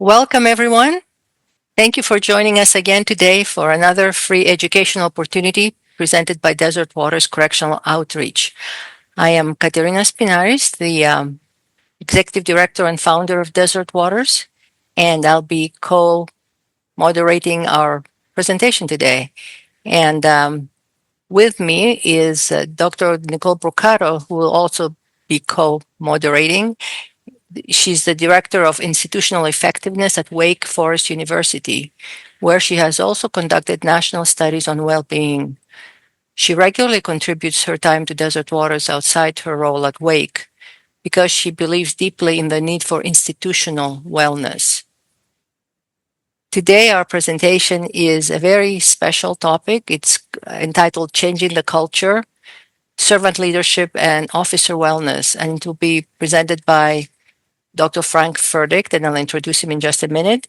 Welcome, everyone. Thank you for joining us again today for another free educational opportunity presented by Desert Waters Correctional Outreach. I am Katerina Spinaris, the Executive Director and founder of Desert Waters, and I'll be co-moderating our presentation today. And with me is Dr. Nicole Brocato, who will also be co-moderating. She's the Director of Institutional Effectiveness at Wake Forest University, where she has also conducted national studies on well-being. She regularly contributes her time to Desert Waters outside her role at Wake because she believes deeply in the need for institutional wellness. Today, our presentation is a very special topic. It's entitled Changing the Culture, Servant Leadership, and Officer Wellness, and it will be presented by Dr. Frank Furdick, and I'll introduce him in just a minute.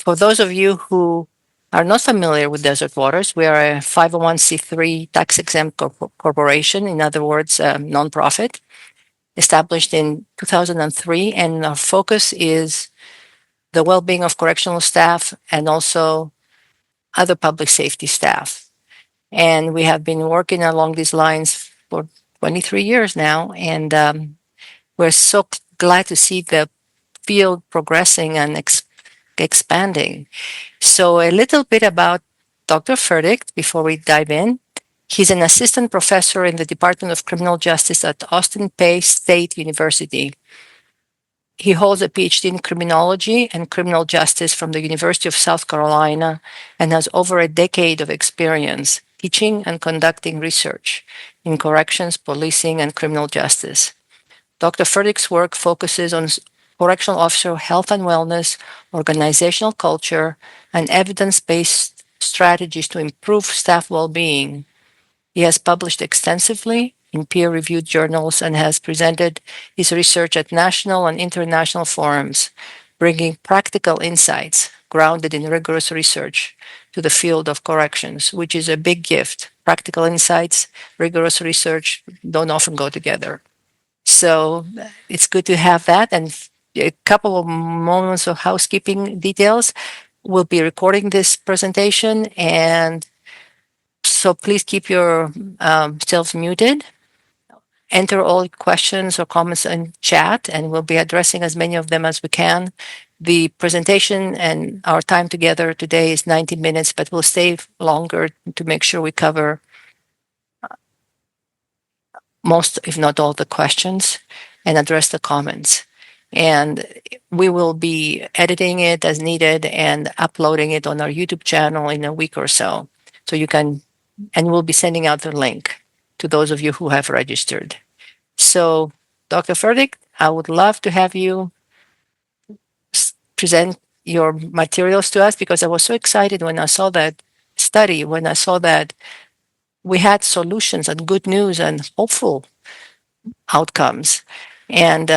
For those of you who are not familiar with Desert Waters, we are a 501c3 tax-exempt corporation, in other words, a nonprofit, established in 2003, and our focus is the well-being of correctional staff and also other public safety staff. And we have been working along these lines for 23 years now, and we're so glad to see the field progressing and expanding. So a little bit about Dr. Furdick before we dive in. He's an assistant professor in the Department of Criminal Justice at Austin Peay State University. He holds a PhD in criminology and criminal justice from the University of South Carolina and has over a decade of experience teaching and conducting research in corrections, policing, and criminal justice. Dr. Furdick's work focuses on correctional officer health and wellness, organizational culture, and evidence-based strategies to improve staff well-being. He has published extensively in peer-reviewed journals and has presented his research at national and international forums, bringing practical insights grounded in rigorous research to the field of corrections, which is a big gift. Practical insights, rigorous research don't often go together. So it's good to have that. And a couple of moments of housekeeping details. We'll be recording this presentation, and so please keep yourselves muted. Enter all questions or comments in chat, and we'll be addressing as many of them as we can. The presentation and our time together today is 90 minutes, but we'll stay longer to make sure we cover most, if not all, the questions and address the comments. And we will be editing it as needed and uploading it on our YouTube channel in a week or so. So you can, and we'll be sending out the link to those of you who have registered. So, Dr. Furdick, I would love to have you present your materials to us because I was so excited when I saw that study, when I saw that we had solutions and good news and hopeful outcomes. And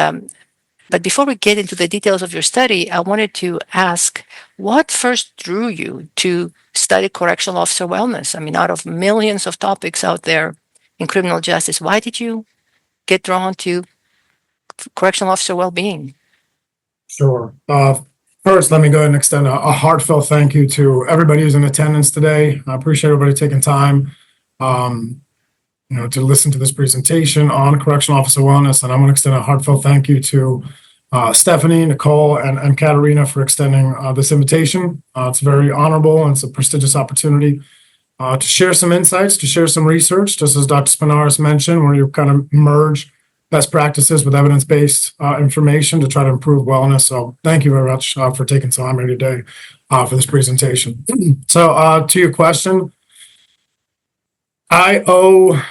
but before we get into the details of your study, I wanted to ask, what first drew you to study correctional officer wellness? I mean, out of millions of topics out there in criminal justice, why did you get drawn to correctional officer well-being? Sure. First, let me go ahead and extend a heartfelt thank you to everybody who's in attendance today. I appreciate everybody taking time to listen to this presentation on correctional officer wellness. And I want to extend a heartfelt thank you to Stephanie, Nicole, and Katerina for extending this invitation. It's very honorable and it's a prestigious opportunity to share some insights, to share some research, just as Dr. Spinaris mentioned, where you kind of merge best practices with evidence-based information to try to improve wellness. So thank you very much for taking time here today for this presentation. So to your question, I owe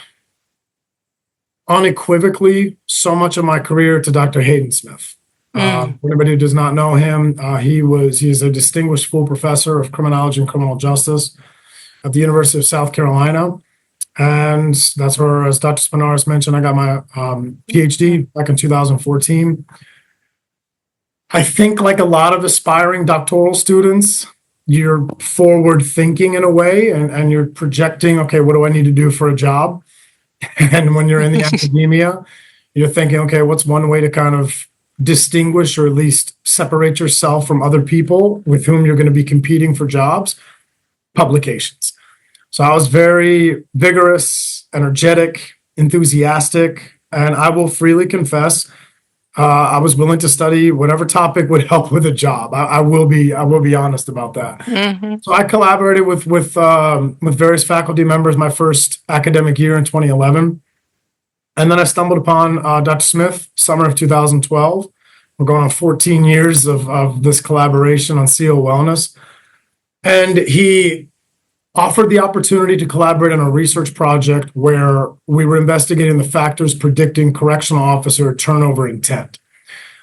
unequivocally so much of my career to Dr. Hayden Smith. For anybody who does not know him, he's a distinguished full professor of criminology and criminal justice at the University of South Carolina. And that's where, as Dr. Spinaris mentioned, I got my PhD back in 2014. I think like a lot of aspiring doctoral students, you're forward thinking in a way and you're projecting, okay, what do I need to do for a job? And when you're in the academia, you're thinking, okay, what's one way to kind of distinguish or at least separate yourself from other people with whom you're going to be competing for jobs? Publications. So I was very vigorous, energetic, enthusiastic, and I will freely confess, I was willing to study whatever topic would help with a job. I will be honest about that. Mm-hmm. So I collaborated with various faculty members my first academic year in 2011, and then I stumbled upon Dr. Smith, summer of 2012. We're going on 14 years of this collaboration on CO wellness, and he offered the opportunity to collaborate on a research project where we were investigating the factors predicting correctional officer turnover intent,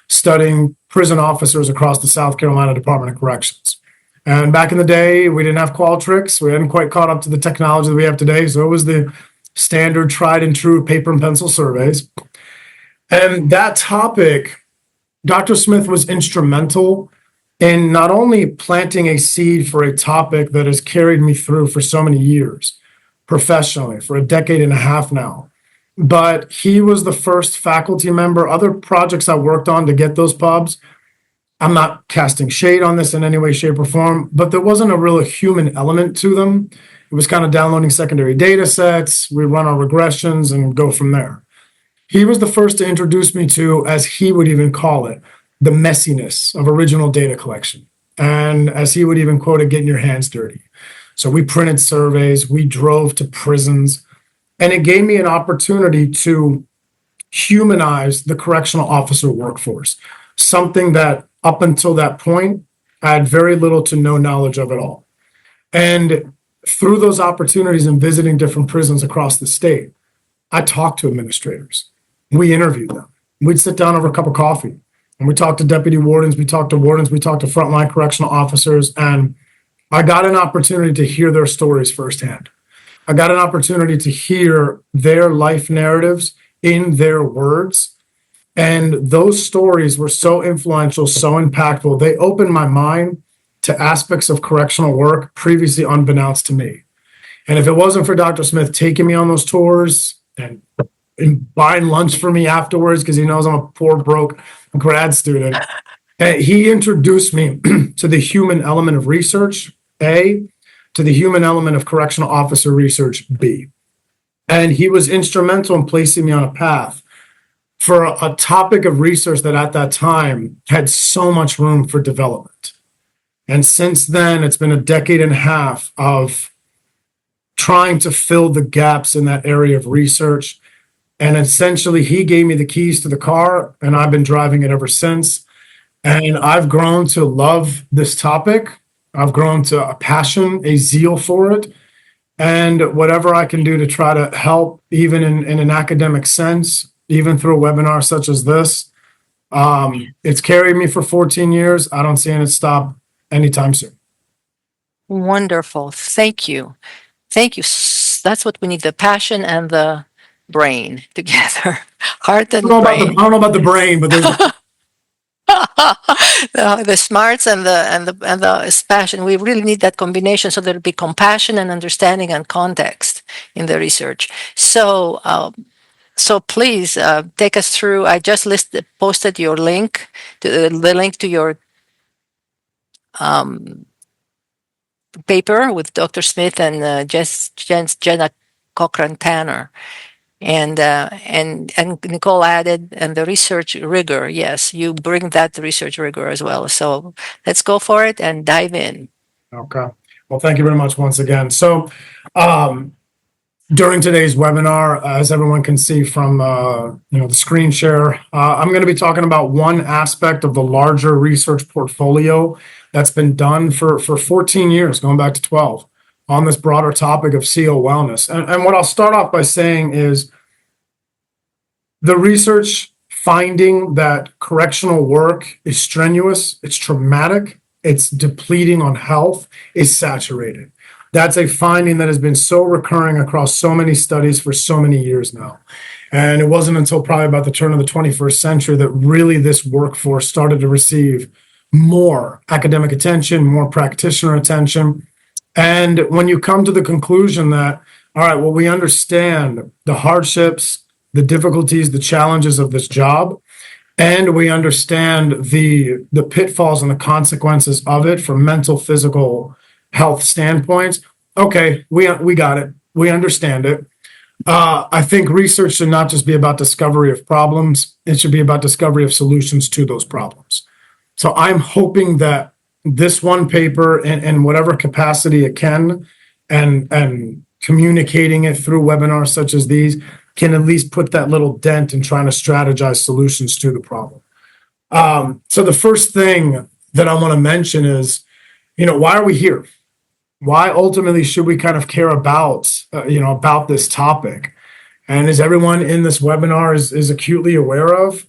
studying prison officers across the South Carolina Department of Corrections. And back in the day, we didn't have Qualtrics. We hadn't quite caught up to the technology that we have today. So it was the standard tried and true paper and pencil surveys. And that topic, Dr. Smith was instrumental in not only planting a seed for a topic that has carried me through for so many years, professionally, for a decade and a half now, but he was the first faculty member. Other projects I worked on to get those pubs, I'm not casting shade on this in any way, shape, or form, but there wasn't a real human element to them. It was kind of downloading secondary data sets. We run our regressions and go from there. He was the first to introduce me to, as he would even call it, the messiness of original data collection. And as he would even quote it, getting your hands dirty. So we printed surveys, we drove to prisons, and it gave me an opportunity to humanize the correctional officer workforce, something that up until that point, I had very little to no knowledge of at all. And through those opportunities and visiting different prisons across the state, I talked to administrators. We interviewed them. We'd sit down over a cup of coffee and we talked to deputy wardens, we talked to wardens, we talked to frontline correctional officers, and I got an opportunity to hear their stories firsthand. I got an opportunity to hear their life narratives in their words. And those stories were so influential, so impactful. They opened my mind to aspects of correctional work previously unbeknownst to me. And if it wasn't for Dr. Smith taking me on those tours and buying lunch for me afterwards, because he knows I'm a poor, broke grad student, he introduced me to the human element of research, A, to the human element of correctional officer research, B. And he was instrumental in placing me on a path for a topic of research that at that time had so much room for development. And since then, it's been a decade and a half of trying to fill the gaps in that area of research. And essentially, he gave me the keys to the car, and I've been driving it ever since. And I've grown to love this topic. I've grown to a passion, a zeal for it. And whatever I can do to try to help, even in an academic sense, even through a webinar such as this, it's carried me for 14 years. I don't see it stop anytime soon. Wonderful. Thank you. Thank you. That's what we need, the passion and the brain together. Heart and brain. I don't know about the brain, but there's the smarts and the passion. We really need that combination so there'll be compassion and understanding and context in the research. So please take us through. I just posted your link to the link to your paper with Dr. Smith and Jenna Cochran Tanner. And Nicole added, and the research rigor. Yes, you bring that research rigor as well. So let's go for it and dive in. Okay. Well, thank you very much once again. So during today's webinar, as everyone can see from the screen share, I'm going to be talking about one aspect of the larger research portfolio that's been done for 14 years, going back to 12, on this broader topic of CO wellness. And what I'll start off by saying is the research finding that correctional work is strenuous, it's traumatic, it's depleting on health, is saturated. That's a finding that has been so recurring across so many studies for so many years now. And it wasn't until probably about the turn of the 21st century that really this workforce started to receive more academic attention, more practitioner attention. And when you come to the conclusion that, all right, well, we understand the hardships, the difficulties, the challenges of this job, and we understand the pitfalls and the consequences of it from mental, physical health standpoints. Okay, we got it. We understand it. I think research should not just be about discovery of problems. It should be about discovery of solutions to those problems. So I'm hoping that this one paper, in whatever capacity it can, and communicating it through webinars such as these, can at least put that little dent in trying to strategize solutions to the problem. So the first thing that I want to mention is, why are we here? Why ultimately should we kind of care about, about this topic? And as everyone in this webinar is acutely aware of,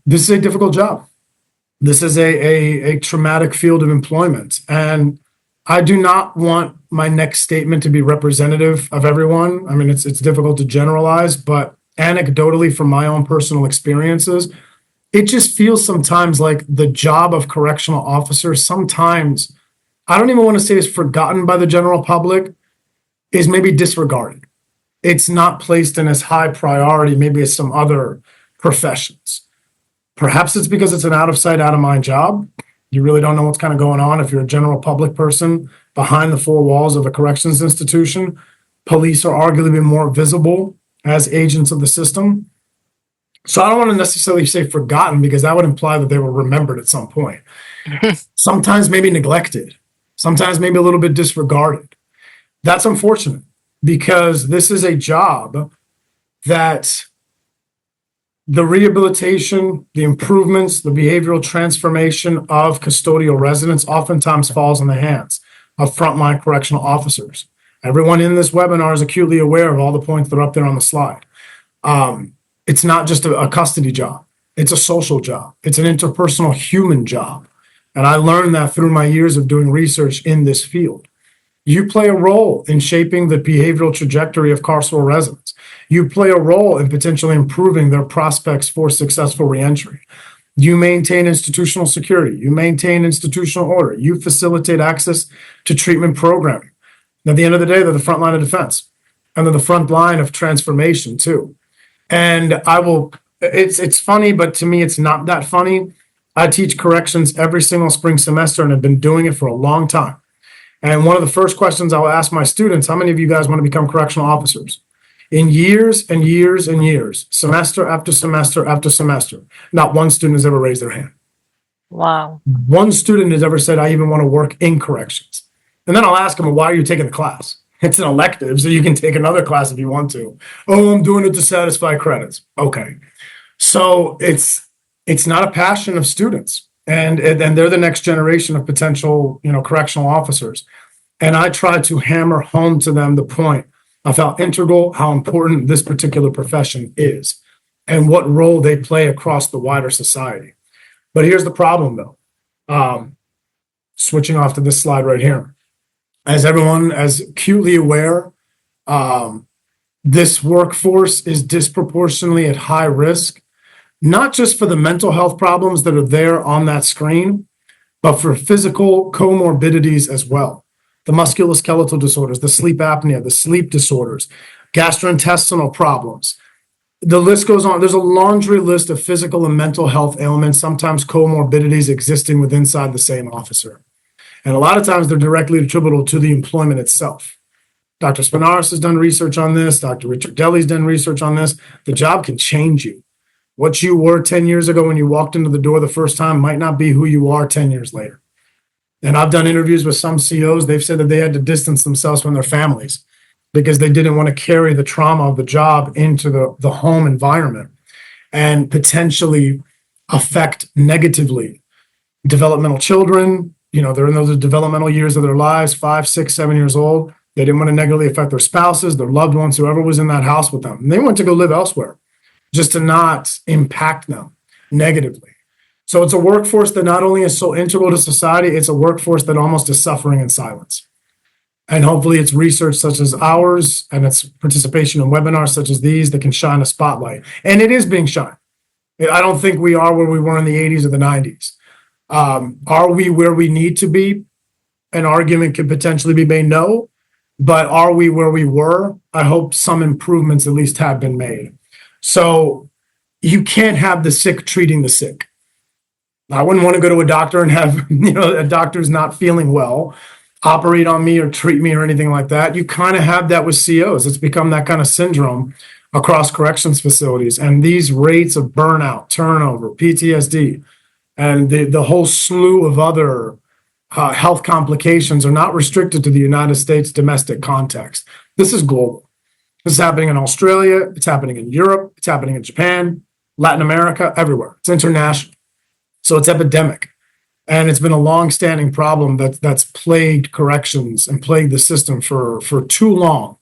this is a difficult job. This is a traumatic field of employment. And I do not want my next statement to be representative of everyone. I mean, it's difficult to generalize, but anecdotally from my own personal experiences, it just feels sometimes like the job of correctional officer sometimes, I don't even want to say is forgotten by the general public, is maybe disregarded. It's not placed in as high priority, maybe as some other professions. Perhaps it's because it's an out of sight, out of mind job. You really don't know what's kind of going on if you're a general public person behind the four walls of a corrections institution. Police are arguably more visible as agents of the system. So I don't want to necessarily say forgotten, because that would imply that they were remembered at some point. Sometimes maybe neglected, sometimes maybe a little bit disregarded. That's unfortunate, because this is a job that the rehabilitation, the improvements, the behavioral transformation of custodial residents oftentimes falls in the hands of frontline correctional officers. Everyone in this webinar is acutely aware of all the points that are up there on the slide. It's not just a custody job. It's a social job. It's an interpersonal human job. And I learned that through my years of doing research in this field. You play a role in shaping the behavioral trajectory of carceral residents. You play a role in potentially improving their prospects for successful reentry. You maintain institutional security. You maintain institutional order. You facilitate access to treatment programming. And at the end of the day, they're the front line of defense, and they're the front line of transformation too. And it's funny, but to me, it's not that funny. I teach corrections every single spring semester and have been doing it for a long time. And one of the first questions I'll ask my students, how many of you guys want to become correctional officers? In years and years and years, semester after semester after semester, not one student has ever raised their hand. Wow. One student has ever said, I even want to work in corrections. And then I'll ask them, well, why are you taking the class? It's an elective, so you can take another class if you want to. Oh, I'm doing it to satisfy credits. Okay. So it's not a passion of students. And they're the next generation of potential, correctional officers. And I try to hammer home to them the point of how integral, how important this particular profession is, and what role they play across the wider society. But here's the problem, though. Switching off to this slide right here. As everyone is acutely aware, this workforce is disproportionately at high risk, not just for the mental health problems that are there on that screen, but for physical comorbidities as well. The musculoskeletal disorders, the sleep apnea, the sleep disorders, gastrointestinal problems. The list goes on. There's a laundry list of physical and mental health ailments, sometimes comorbidities existing within inside the same officer. And a lot of times they're directly attributable to the employment itself. Dr. Spinaris has done research on this. Dr. Richard Deli's done research on this. The job can change you. What you were 10 years ago when you walked into the door the first time might not be who you are 10 years later. And I've done interviews with some COs. They've said that they had to distance themselves from their families because they didn't want to carry the trauma of the job into the home environment and potentially affect negatively developmental children. They're in those developmental years of their lives, 5, 6, 7 years old. They didn't want to negatively affect their spouses, their loved ones, whoever was in that house with them. And they went to go live elsewhere just to not impact them negatively. So it's a workforce that not only is so integral to society, it's a workforce that almost is suffering in silence. And hopefully it's research such as ours and its participation in webinars such as these that can shine a spotlight. And it is being shined. I don't think we are where we were in the 80s or the 90s. Are we where we need to be? An argument could potentially be made no, but are we where we were? I hope some improvements at least have been made. So you can't have the sick treating the sick. I wouldn't want to go to a doctor and have, a doctor's not feeling well, operate on me or treat me or anything like that. You kind of have that with COs. It's become that kind of syndrome across corrections facilities. And these rates of burnout, turnover, PTSD, and the whole slew of other health complications are not restricted to the United States domestic context. This is global. This is happening in Australia. It's happening in Europe. It's happening in Japan, Latin America, everywhere. It's international. So it's epidemic. And it's been a long-standing problem that's plagued corrections and plagued the system for too long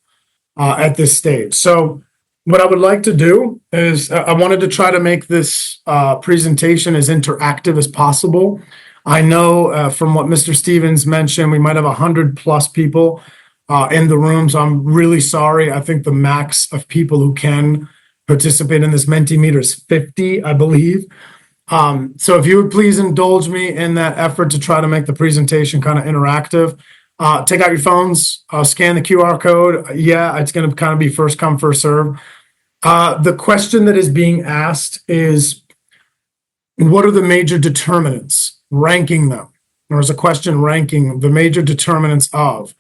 at this stage. So what I would like to do is I wanted to try to make this presentation as interactive as possible. I know from what Mr. Stevens mentioned, we might have 100+ people in the room. So I'm really sorry. I think the max of people who can participate in this Mentimeter is 50, I believe. So if you would please indulge me in that effort to try to make the presentation kind of interactive. Take out your phones, scan the QR code. Yeah, it's going to kind of be first come, first serve. The question that is being asked is, what are the major determinants, ranking them? There's a question ranking the major determinants of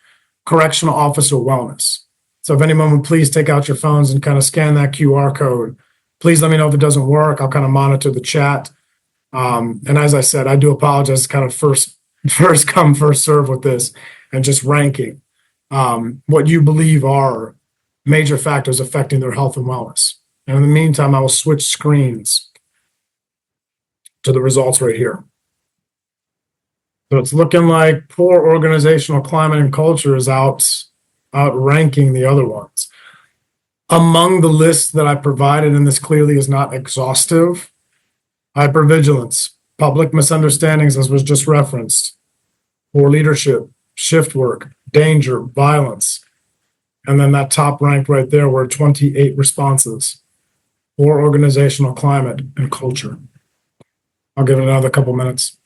correctional officer wellness. So if anyone would please take out your phones and kind of scan that QR code, please let me know if it doesn't work. I'll kind of monitor the chat. And as I said, I do apologize, kind of first come, first serve with this and just ranking what you believe are major factors affecting their health and wellness. And in the meantime, I will switch screens to the results right here. So it's looking like poor organizational climate and culture is outranking the other ones. Among the lists that I provided, and this clearly is not exhaustive, hypervigilance, public misunderstandings, as was just referenced, poor leadership, shift work, danger, violence, and then that top rank right there were 28 responses, poor organizational climate and culture. I'll give it another couple minutes.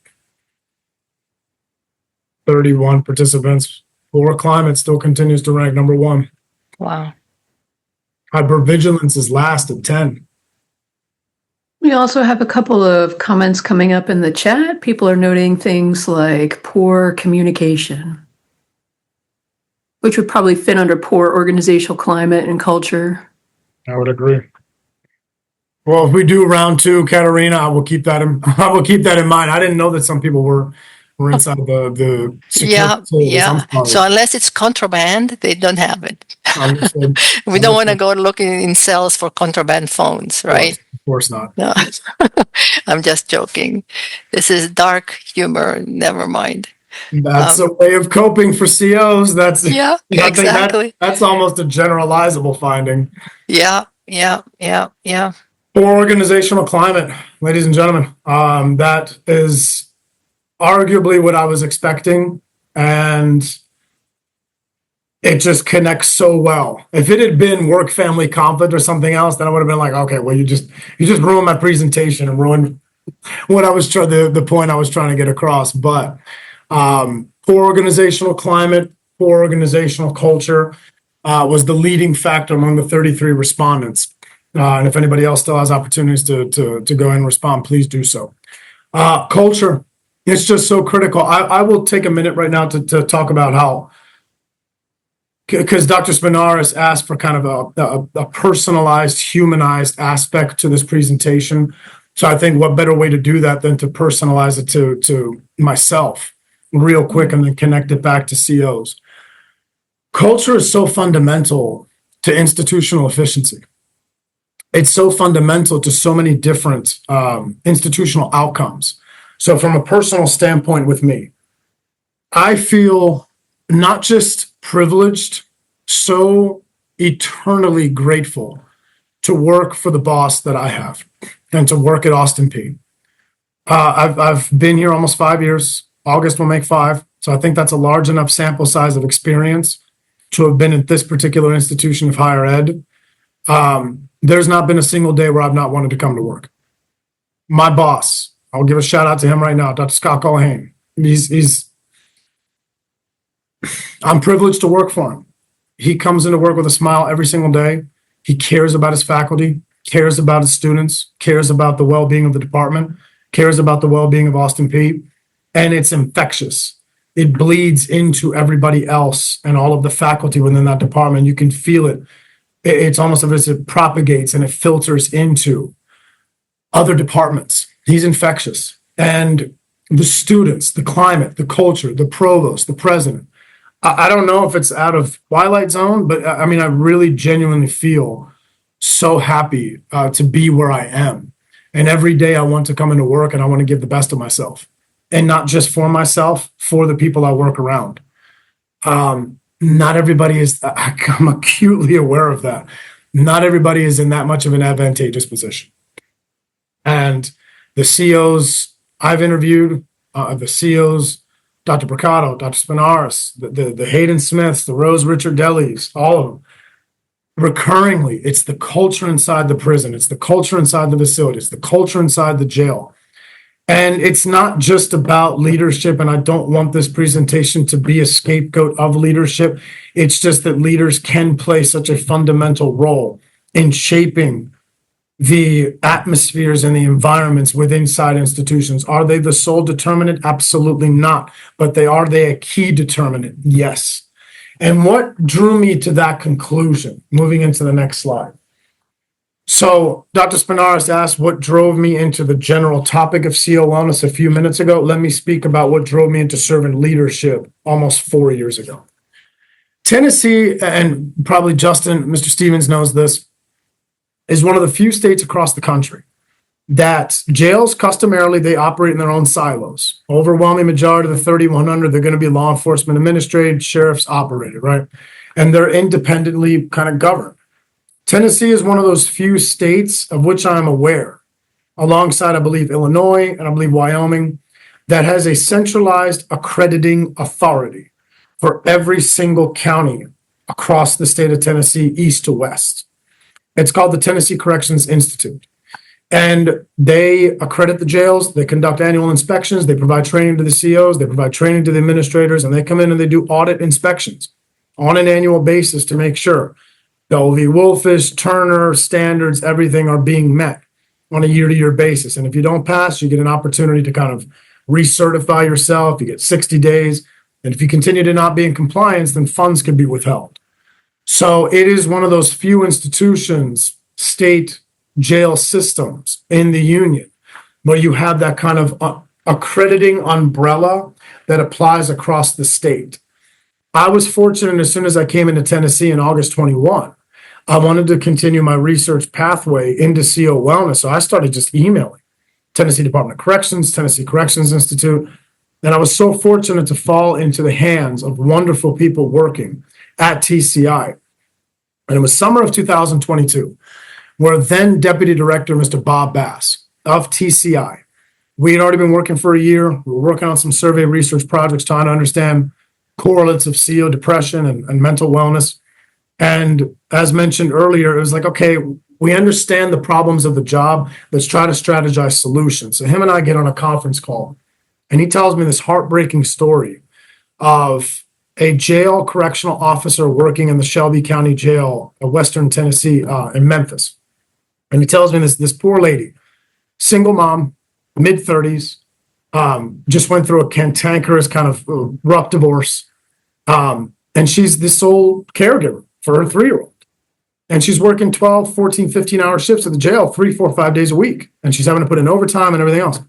31 participants. Poor climate still continues to rank number 1. Wow. Hypervigilance is last at 10. We also have a couple of comments coming up in the chat. People are noting things like poor communication, which would probably fit under poor organizational climate and culture. I would agree. Well, if we do round 2, Katarina, I will keep that in mind. I didn't know that some people were inside the Yeah. So unless it's contraband, they don't have it. We don't want to go looking in cells for contraband phones, right? Of course not. No, I'm just joking. This is dark humor. Never mind. That's a way of coping for COs. Exactly. That's almost a generalizable finding. Yeah. Poor organizational climate, ladies and gentlemen. That is arguably what I was expecting, and it just connects so well. If it had been work-family conflict or something else, then I would have been like, okay, well, you just ruined my presentation and ruined what I was the point I was trying to get across. But poor organizational climate, poor organizational culture was the leading factor among the 33 respondents. And if anybody else still has opportunities to go and respond, please do so. Culture, it's just so critical. I will take a minute right now to talk about how, because Dr. Spinaris asked for kind of a personalized, humanized aspect to this presentation. So I think what better way to do that than to personalize it to myself real quick and then connect it back to COs. Culture is so fundamental to institutional efficiency. It's so fundamental to so many different institutional outcomes. So from a personal standpoint with me, I feel not just privileged, so eternally grateful to work for the boss that I have and to work at Austin Peay. I've been here almost 5 years. August will make 5. So I think that's a large enough sample size of experience to have been at this particular institution of higher ed. There's not been a single day where I've not wanted to come to work. My boss, I'll give a shout out to him right now, Dr. Scott Culhane. I'm privileged to work for him. He comes into work with a smile every single day. He cares about his faculty. cares about his students, cares about the well-being of the department, cares about the well-being of Austin Peay, and it's infectious. It bleeds into everybody else and all of the faculty within that department. You can feel it. It's almost as if it propagates and it filters into other departments. He's infectious. And the students, the climate, the culture, the provost, the president. I don't know if it's out of Twilight Zone, but I mean, I really genuinely feel so happy to be where I am. And every day I want to come into work and I want to give the best of myself. And not just for myself, for the people I work around. Not everybody is, I'm acutely aware of that. Not everybody is in that much of an advantageous position. And the CEOs I've interviewed, the CEOs, Dr. Bricado, Dr. Spinaris, the Hayden Smiths, the Rose Richard Delis, all of them, recurringly, it's the culture inside the prison. It's the culture inside the facility. It's the culture inside the jail. And it's not just about leadership, and I don't want this presentation to be a scapegoat of leadership. It's just that leaders can play such a fundamental role in shaping the atmospheres and the environments within inside institutions. Are they the sole determinant? Absolutely not. But are they a key determinant? Yes. And what drew me to that conclusion, moving into the next slide. So Dr. Spinaris asked what drove me into the general topic of CO wellness a few minutes ago. Let me speak about what drove me into servant leadership almost 4 years ago. Tennessee, and probably Justin, Mr. Stevens knows this, is one of the few states across the country that jails customarily, they operate in their own silos. Overwhelming majority of the 3,100, they're going to be law enforcement administrated, sheriffs operated, right? And they're independently kind of governed. Tennessee is one of those few states of which I'm aware, alongside, I believe, Illinois and I believe Wyoming, that has a centralized accrediting authority for every single county across the state of Tennessee, east to west. It's called the Tennessee Corrections Institute. And they accredit the jails, they conduct annual inspections, they provide training to the COs, they provide training to the administrators, and they come in and they do audit inspections on an annual basis to make sure the OV Wolfish, Turner, standards, everything are being met on a year-to-year basis. And if you don't pass, you get an opportunity to kind of recertify yourself. You get 60 days. And if you continue to not be in compliance, then funds can be withheld. So it is one of those few institutions, state jail systems in the union, where you have that kind of accrediting umbrella that applies across the state. I was fortunate as soon as I came into Tennessee in August 21, I wanted to continue my research pathway into CO wellness. So I started just emailing Tennessee Department of Corrections, Tennessee Corrections Institute. And I was so fortunate to fall into the hands of wonderful people working at TCI. And it was summer of 2022, where then Deputy Director, Mr. Bob Bass of TCI, we had already been working for a year. We were working on some survey research projects trying to understand correlates of CO, depression, and mental wellness. And as mentioned earlier, it was like, okay, we understand the problems of the job. Let's try to strategize solutions. So him and I get on a conference call, and he tells me this heartbreaking story of a jail correctional officer working in the Shelby County Jail of Western Tennessee in Memphis. And he tells me this poor lady, single mom, mid-30s, just went through a cantankerous kind of rough divorce. And she's the sole caregiver for her 3-year-old. And she's working 12, 14, 15-hour shifts at the jail 3, 4, 5 days a week. And she's having to put in overtime and everything else.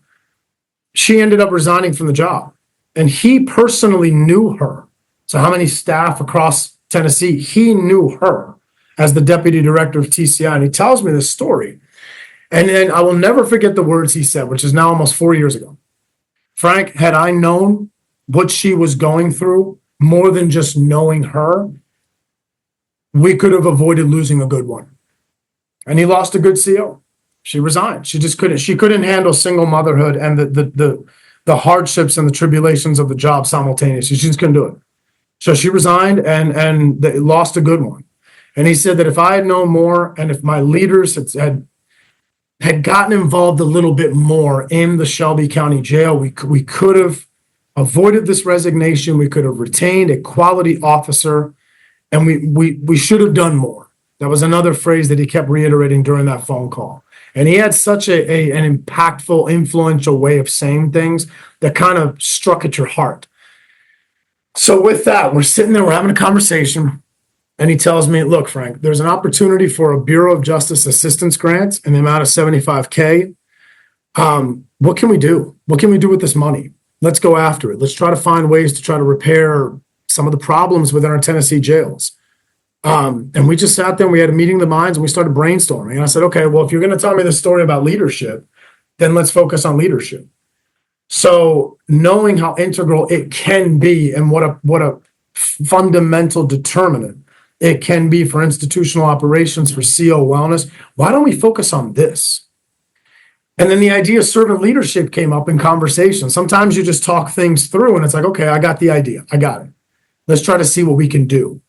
She ended up resigning from the job. And he personally knew her. So how many staff across Tennessee, he knew her as the deputy director of TCI. And he tells me this story. And then I will never forget the words he said, which is now almost 4 years ago. Frank, had I known what she was going through, more than just knowing her, we could have avoided losing a good one. And he lost a good CO. She resigned. She just couldn't. She couldn't handle single motherhood and the hardships and the tribulations of the job simultaneously. She just couldn't do it. So she resigned and they lost a good one. And he said that if I had known more and if my leaders had gotten involved a little bit more in the Shelby County Jail, we could have avoided this resignation. We could have retained a quality officer, and we should have done more. That was another phrase that he kept reiterating during that phone call. And he had such an impactful, influential way of saying things that kind of struck at your heart. So with that, we're sitting there, we're having a conversation, and he tells me, look, Frank, there's an opportunity for a Bureau of Justice assistance grant in the amount of $75K. What can we do? What can we do with this money? Let's go after it. Let's try to find ways to try to repair some of the problems within our Tennessee jails. And we just sat there and we had a meeting of the minds and we started brainstorming. And I said, okay, well, if you're going to tell me this story about leadership, then let's focus on leadership. So knowing how integral it can be and what a fundamental determinant it can be for institutional operations, for CO wellness, why don't we focus on this? And then the idea of servant leadership came up in conversation. Sometimes you just talk things through and it's like, okay, I got the idea. I got it. Let's try to see what we can do.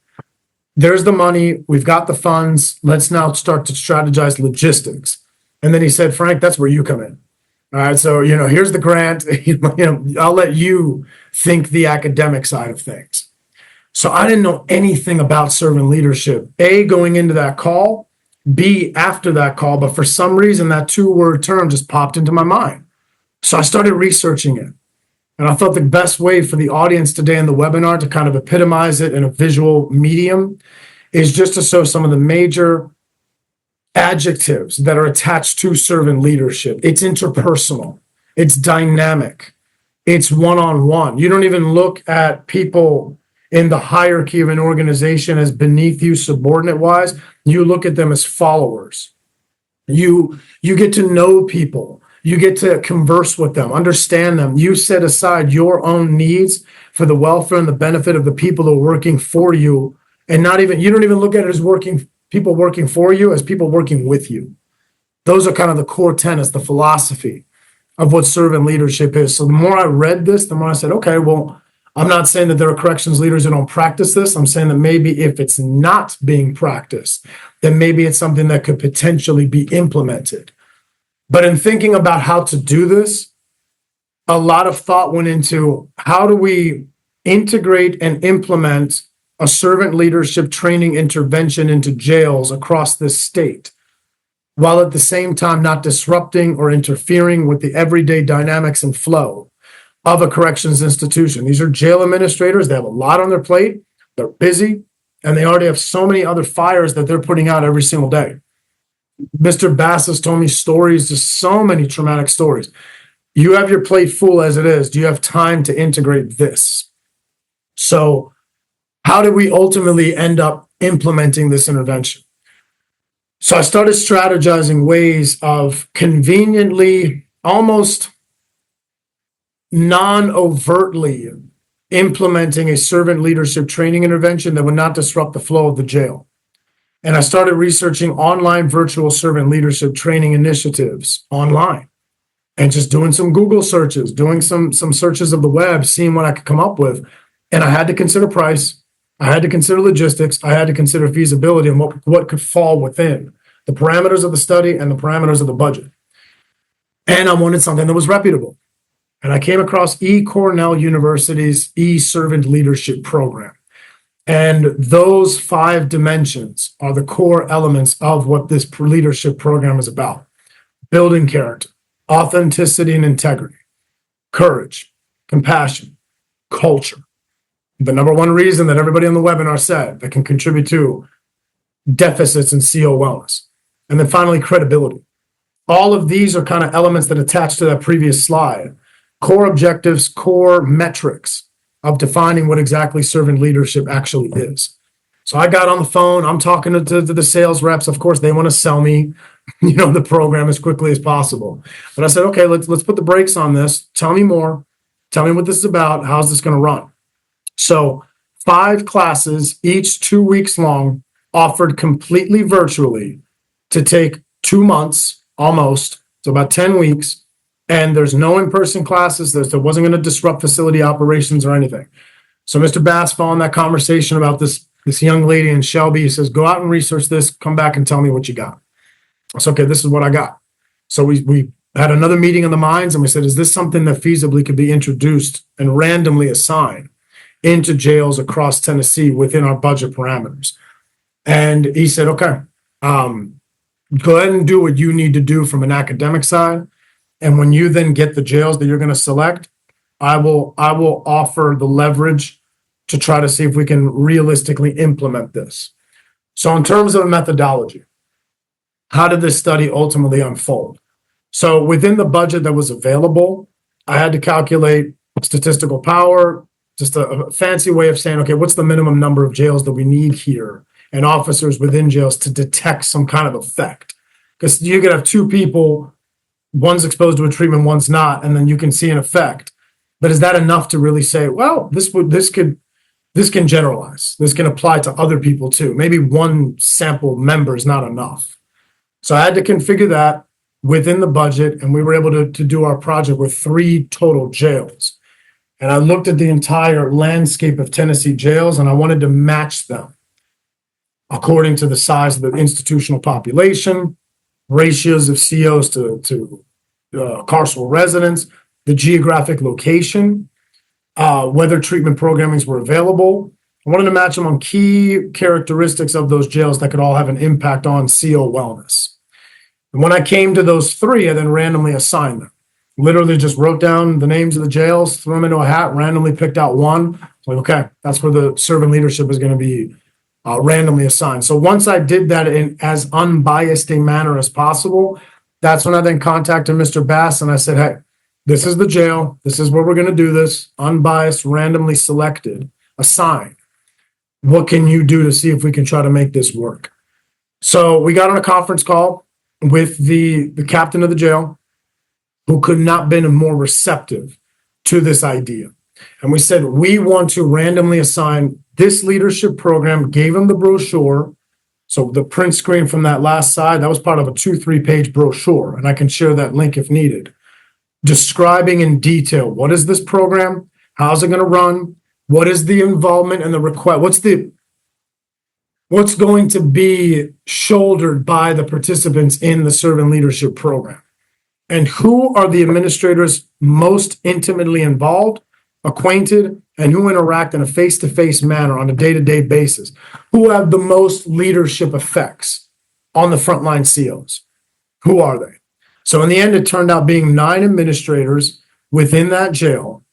There's the money. We've got the funds. Let's now start to strategize logistics. And then he said, Frank, that's where you come in. All right. So, here's the grant. I'll let you think the academic side of things. So I didn't know anything about servant leadership. A, going into that call, B, after that call. But for some reason, that 2-word term just popped into my mind. So I started researching it. And I thought the best way for the audience today in the webinar to kind of epitomize it in a visual medium is just to show some of the major adjectives that are attached to servant leadership. It's interpersonal. It's dynamic. It's one-on-one. You don't even look at people in the hierarchy of an organization as beneath you, subordinate-wise. You look at them as followers. You get to know people. You get to converse with them, understand them. You set aside your own needs for the welfare and the benefit of the people who are working for you. And you don't even look at it as people working for you, as people working with you. Those are kind of the core tenets, the philosophy of what servant leadership is. So the more I read this, the more I said, okay, well, I'm not saying that there are corrections leaders who don't practice this. I'm saying that maybe if it's not being practiced, then maybe it's something that could potentially be implemented. But in thinking about how to do this, a lot of thought went into how do we integrate and implement a servant leadership training intervention into jails across this state, while at the same time not disrupting or interfering with the everyday dynamics and flow of a corrections institution. These are jail administrators. They have a lot on their plate. They're busy, and they already have so many other fires that they're putting out every single day. Mr. Bass has told me stories, just so many traumatic stories. You have your plate full as it is. Do you have time to integrate this? So how did we ultimately end up implementing this intervention? So I started strategizing ways of conveniently, almost non-overtly implementing a servant leadership training intervention that would not disrupt the flow of the jail. And I started researching online virtual servant leadership training initiatives online and just doing some Google searches, doing some searches of the web, seeing what I could come up with. And I had to consider price. I had to consider logistics. I had to consider feasibility and what could fall within the parameters of the study and the parameters of the budget. And I wanted something that was reputable. And I came across Cornell University's servant leadership program. And those 5 dimensions are the core elements of what this leadership program is about. Building character, authenticity and integrity, courage, compassion, culture. The number one reason that everybody on the webinar said that can contribute to deficits in CO wellness. And then finally, credibility. All of these are kind of elements that attach to that previous slide. Core objectives, core metrics of defining what exactly servant leadership actually is. So I got on the phone. I'm talking to the sales reps. Of course, they want to sell me, the program as quickly as possible. But I said, okay, let's put the brakes on this. Tell me more. Tell me what this is about. How's this going to run? So 5 classes, each 2 weeks long, offered completely virtually to take 2 months almost. So about 10 weeks. And there's no in-person classes. There wasn't going to disrupt facility operations or anything. So Mr. Bass, following that conversation about this young lady in Shelby, he says, go out and research this. Come back and tell me what you got. I said, okay, this is what I got. So we had another meeting of the minds, and we said, is this something that feasibly could be introduced and randomly assigned into jails across Tennessee within our budget parameters? And he said, okay, go ahead and do what you need to do from an academic side. And when you then get the jails that you're going to select, I will offer the leverage to try to see if we can realistically implement this. So in terms of a methodology, how did this study ultimately unfold? So within the budget that was available, I had to calculate statistical power, just a fancy way of saying, okay, what's the minimum number of jails that we need here and officers within jails to detect some kind of effect? Because you could have two people, one's exposed to a treatment, one's not, and then you can see an effect. But is that enough to really say, well, this can generalize. This can apply to other people too. Maybe one sample member is not enough. So I had to configure that within the budget, and we were able to do our project with 3 total jails. And I looked at the entire landscape of Tennessee jails, and I wanted to match them according to the size of the institutional population, ratios of COs to carceral residents, the geographic location, whether treatment programmings were available. I wanted to match them on key characteristics of those jails that could all have an impact on CO wellness. And when I came to those 3, I then randomly assigned them. Literally just wrote down the names of the jails, threw them into a hat, randomly picked out one. Like, okay, that's where the servant leadership is going to be randomly assigned. So once I did that in as unbiased a manner as possible, that's when I then contacted Mr. Bass and I said, hey, this is the jail. This is where we're going to do this. Unbiased, randomly selected, assigned. What can you do to see if we can try to make this work? So we got on a conference call with the captain of the jail, who could not have been more receptive to this idea. And we said, we want to randomly assign this leadership program, gave him the brochure. So the print screen from that last side, that was part of a 2-3 page brochure. And I can share that link if needed. Describing in detail, what is this program? How's it going to run? What is the involvement and the request? What's going to be shouldered by the participants in the servant leadership program? And who are the administrators most intimately involved, acquainted, and who interact in a face-to-face manner on a day-to-day basis? Who have the most leadership effects on the frontline COs? Who are they? So in the end, it turned out being 9 administrators within that jail,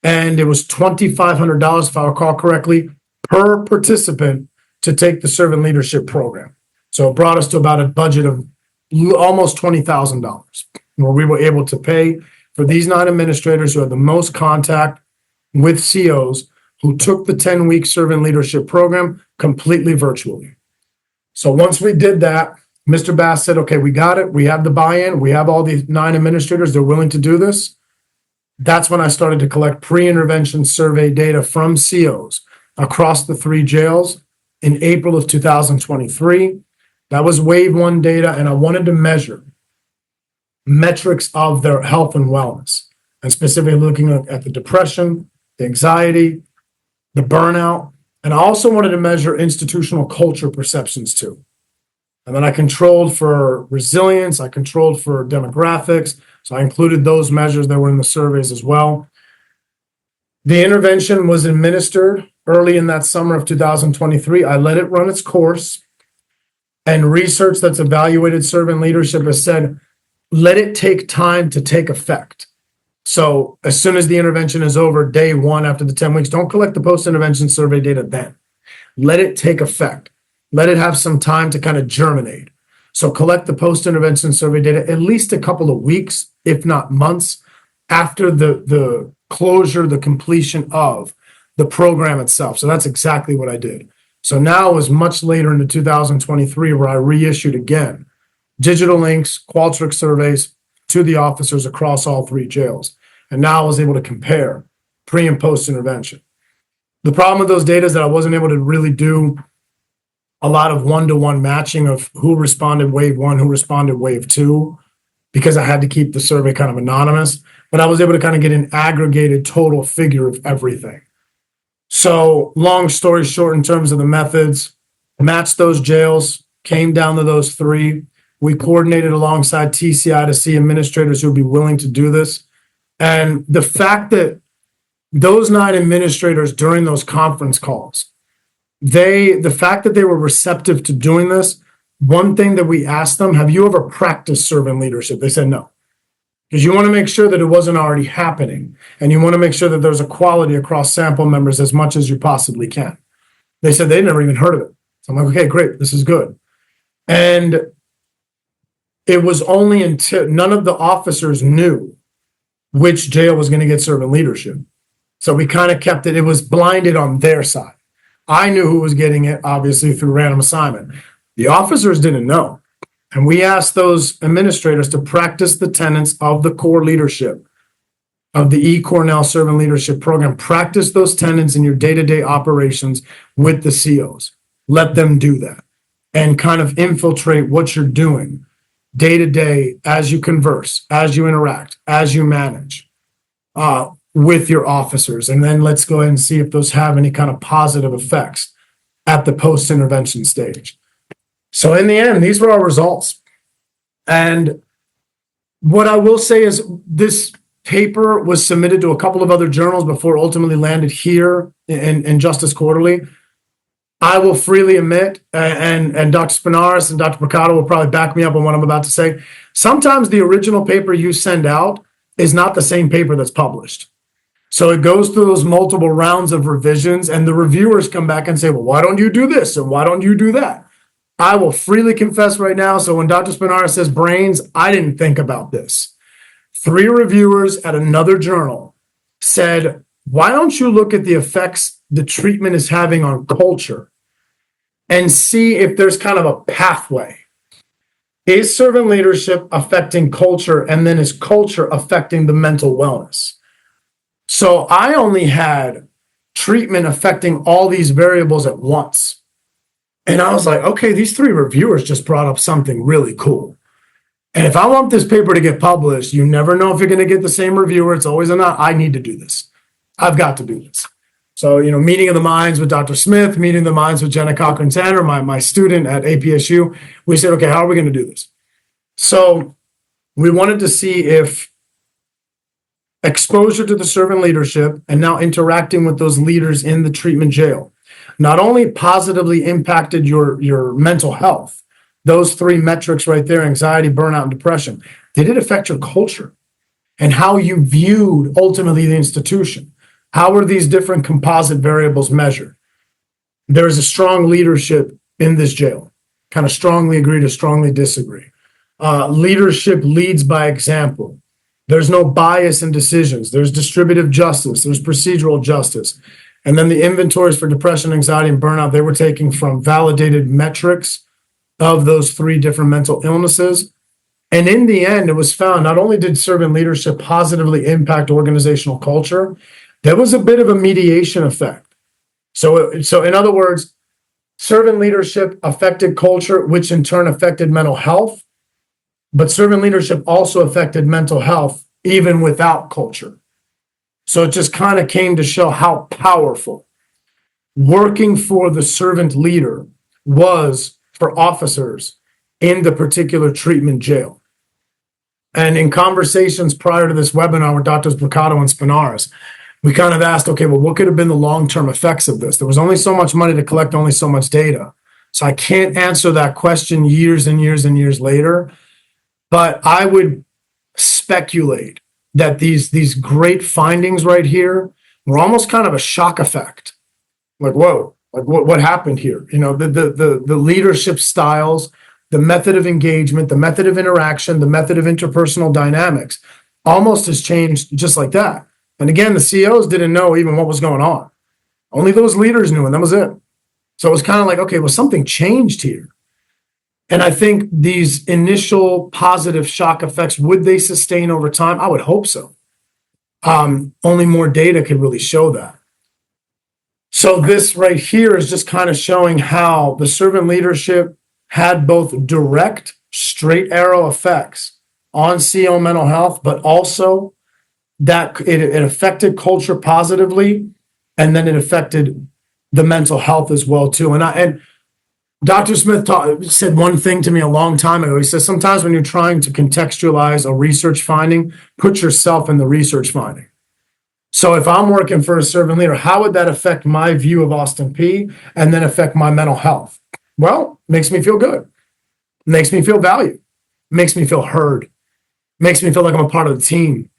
and it was $2,500, if I recall correctly, per participant to take the servant leadership program. So it brought us to about a budget of almost $20,000, where we were able to pay for these 9 administrators who had the most contact with COs who took the 10-week servant leadership program completely virtually. So once we did that, Mr. Bass said, okay, we got it. We have the buy-in. We have all these 9 administrators. They're willing to do this. That's when I started to collect pre-intervention survey data from COs across the 3 jails in April of 2023. That was wave 1 data, and I wanted to measure metrics of their health and wellness, and specifically looking at the depression, the anxiety, the burnout, and I also wanted to measure institutional culture perceptions too. And then I controlled for resilience, I controlled for demographics, so I included those measures that were in the surveys as well. The intervention was administered early in that summer of 2023. I let it run its course, and research that's evaluated servant leadership has said, let it take time to take effect. So as soon as the intervention is over, day 1 after the 10 weeks, don't collect the post-intervention survey data then. Let it take effect. Let it have some time to kind of germinate. So collect the post-intervention survey data at least a couple of weeks, if not months, after the closure, the completion of the program itself. So that's exactly what I did. So now it was much later into 2023 where I reissued again digital links, Qualtrics surveys to the officers across all 3 jails. And now I was able to compare pre and post intervention. The problem with those data is that I wasn't able to really do a lot of one-to-one matching of who responded wave 1, who responded wave 2, because I had to keep the survey kind of anonymous. But I was able to kind of get an aggregated total figure of everything. So long story short, in terms of the methods, matched those jails, came down to those 3. We coordinated alongside TCI to see administrators who would be willing to do this. And the fact that those 9 administrators during those conference calls the fact that they were receptive to doing this, one thing that we asked them, have you ever practiced servant leadership? They said no. Because you want to make sure that it wasn't already happening. And you want to make sure that there's equality across sample members as much as you possibly can. They said they never even heard of it. So I'm like, okay, great. This is good. And it was only until none of the officers knew which jail was going to get servant leadership. So we kind of kept it. It was blinded on their side. I knew who was getting it, obviously, through random assignment. The officers didn't know. And we asked those administrators to practice the tenets of the core leadership of the E. Cornell Servant Leadership Program. Practice those tenets in your day-to-day operations with the COs. Let them do that and kind of infiltrate what you're doing day-to-day as you converse, as you interact, as you manage with your officers. And then let's go ahead and see if those have any kind of positive effects at the post-intervention stage. So in the end, these were our results. And what I will say is this paper was submitted to a couple of other journals before it ultimately landed here in Justice Quarterly. I will freely admit, and Dr. Spinaris and Dr. Mercado will probably back me up on what I'm about to say. Sometimes the original paper you send out is not the same paper that's published. So it goes through those multiple rounds of revisions, and the reviewers come back and say, well, why don't you do this? And why don't you do that? I will freely confess right now. So when Dr. Spinaris says brains, I didn't think about this. 3 reviewers at another journal said, why don't you look at the effects the treatment is having on culture and see if there's kind of a pathway? Is servant leadership affecting culture, and then is culture affecting the mental wellness? So I only had treatment affecting all these variables at once. And I was like, okay, these 3 reviewers just brought up something really cool. And if I want this paper to get published, you never know if you're going to get the same reviewer. It's always a not. I need to do this. I've got to do this. So, meeting of the minds with Dr. Smith, meeting of the minds with Jenna Cochran-Tanner, my student at APSU, we said, okay, how are we going to do this? So we wanted to see if exposure to the servant leadership and now interacting with those leaders in the treatment jail not only positively impacted your mental health, those 3 metrics right there, anxiety, burnout, and depression, did it affect your culture and how you viewed ultimately the institution? How were these different composite variables measured? There is a strong leadership in this jail, kind of strongly agree to strongly disagree. Leadership leads by example. There's no bias in decisions. There's distributive justice. There's procedural justice. And then the inventories for depression, anxiety, and burnout, they were taking from validated metrics of those 3 different mental illnesses. And in the end, it was found not only did servant leadership positively impact organizational culture, there was a bit of a mediation effect. So in other words, servant leadership affected culture, which in turn affected mental health. But servant leadership also affected mental health even without culture. So it just kind of came to show how powerful working for the servant leader was for officers in the particular treatment jail. And in conversations prior to this webinar with Drs. Mercado and Spinaris, we kind of asked, okay, well, what could have been the long-term effects of this? There was only so much money to collect, only so much data. So I can't answer that question years and years and years later. But I would speculate that these great findings right here were almost kind of a shock effect. Like, whoa, like what happened here? The leadership styles, the method of engagement, the method of interaction, the method of interpersonal dynamics almost has changed just like that. And again, the COs didn't know even what was going on. Only those leaders knew, and that was it. So it was kind of like, okay, well, something changed here. And I think these initial positive shock effects, would they sustain over time? I would hope so. Only more data could really show that. So this right here is just kind of showing how the servant leadership had both direct, straight arrow effects on CO mental health, but also that it affected culture positively, and then it affected the mental health as well too. And Dr. Smith said one thing to me a long time ago. He says, sometimes when you're trying to contextualize a research finding, put yourself in the research finding. So if I'm working for a servant leader, how would that affect my view of Austin P and then affect my mental health? Well, makes me feel good, makes me feel valued, makes me feel heard, makes me feel like I'm a part of the team,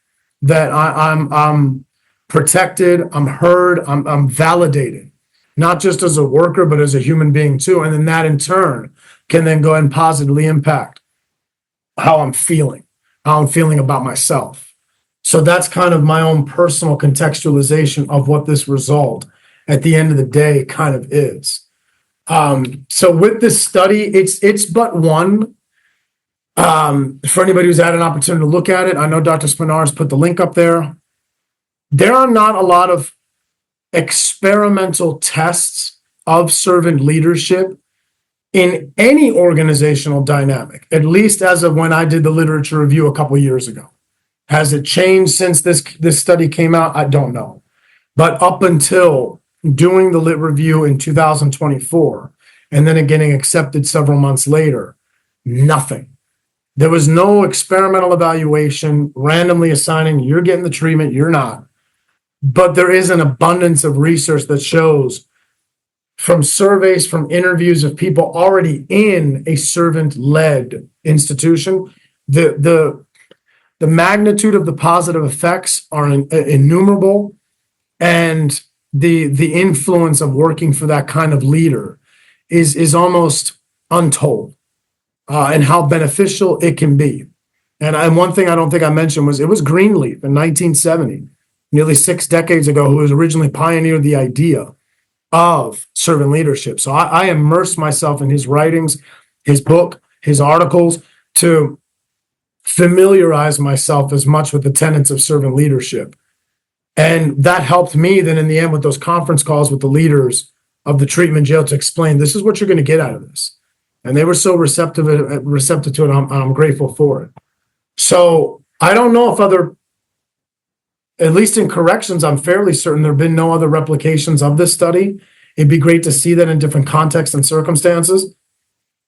that I'm protected, I'm heard, I'm validated, not just as a worker, but as a human being too. And then that in turn can then go and positively impact how I'm feeling about myself. So that's kind of my own personal contextualization of what this result at the end of the day kind of is. So with this study, it's but one. For anybody who's had an opportunity to look at it, I know Dr. Spinar's put the link up there. There are not a lot of experimental tests of servant leadership in any organizational dynamic, at least as of when I did the literature review a couple years ago. Has it changed since this study came out? I don't know. But up until doing the lit review in 2024, and then it getting accepted several months later, nothing. There was no experimental evaluation, randomly assigning you're getting the treatment, you're not. But there is an abundance of research that shows from surveys, from interviews of people already in a servant-led institution, the magnitude of the positive effects are innumerable, and the influence of working for that kind of leader is almost untold, and how beneficial it can be. And one thing I don't think I mentioned was it was Greenleaf in 1970, nearly 6 decades ago, who was originally pioneered the idea of servant leadership. So I immersed myself in his writings, his book, his articles, to familiarize myself as much with the tenets of servant leadership. And that helped me then in the end with those conference calls with the leaders of the treatment jail to explain, this is what you're going to get out of this. And they were so receptive to it. I'm grateful for it. So I don't know if at least in corrections, I'm fairly certain there have been no other replications of this study. It'd be great to see that in different contexts and circumstances.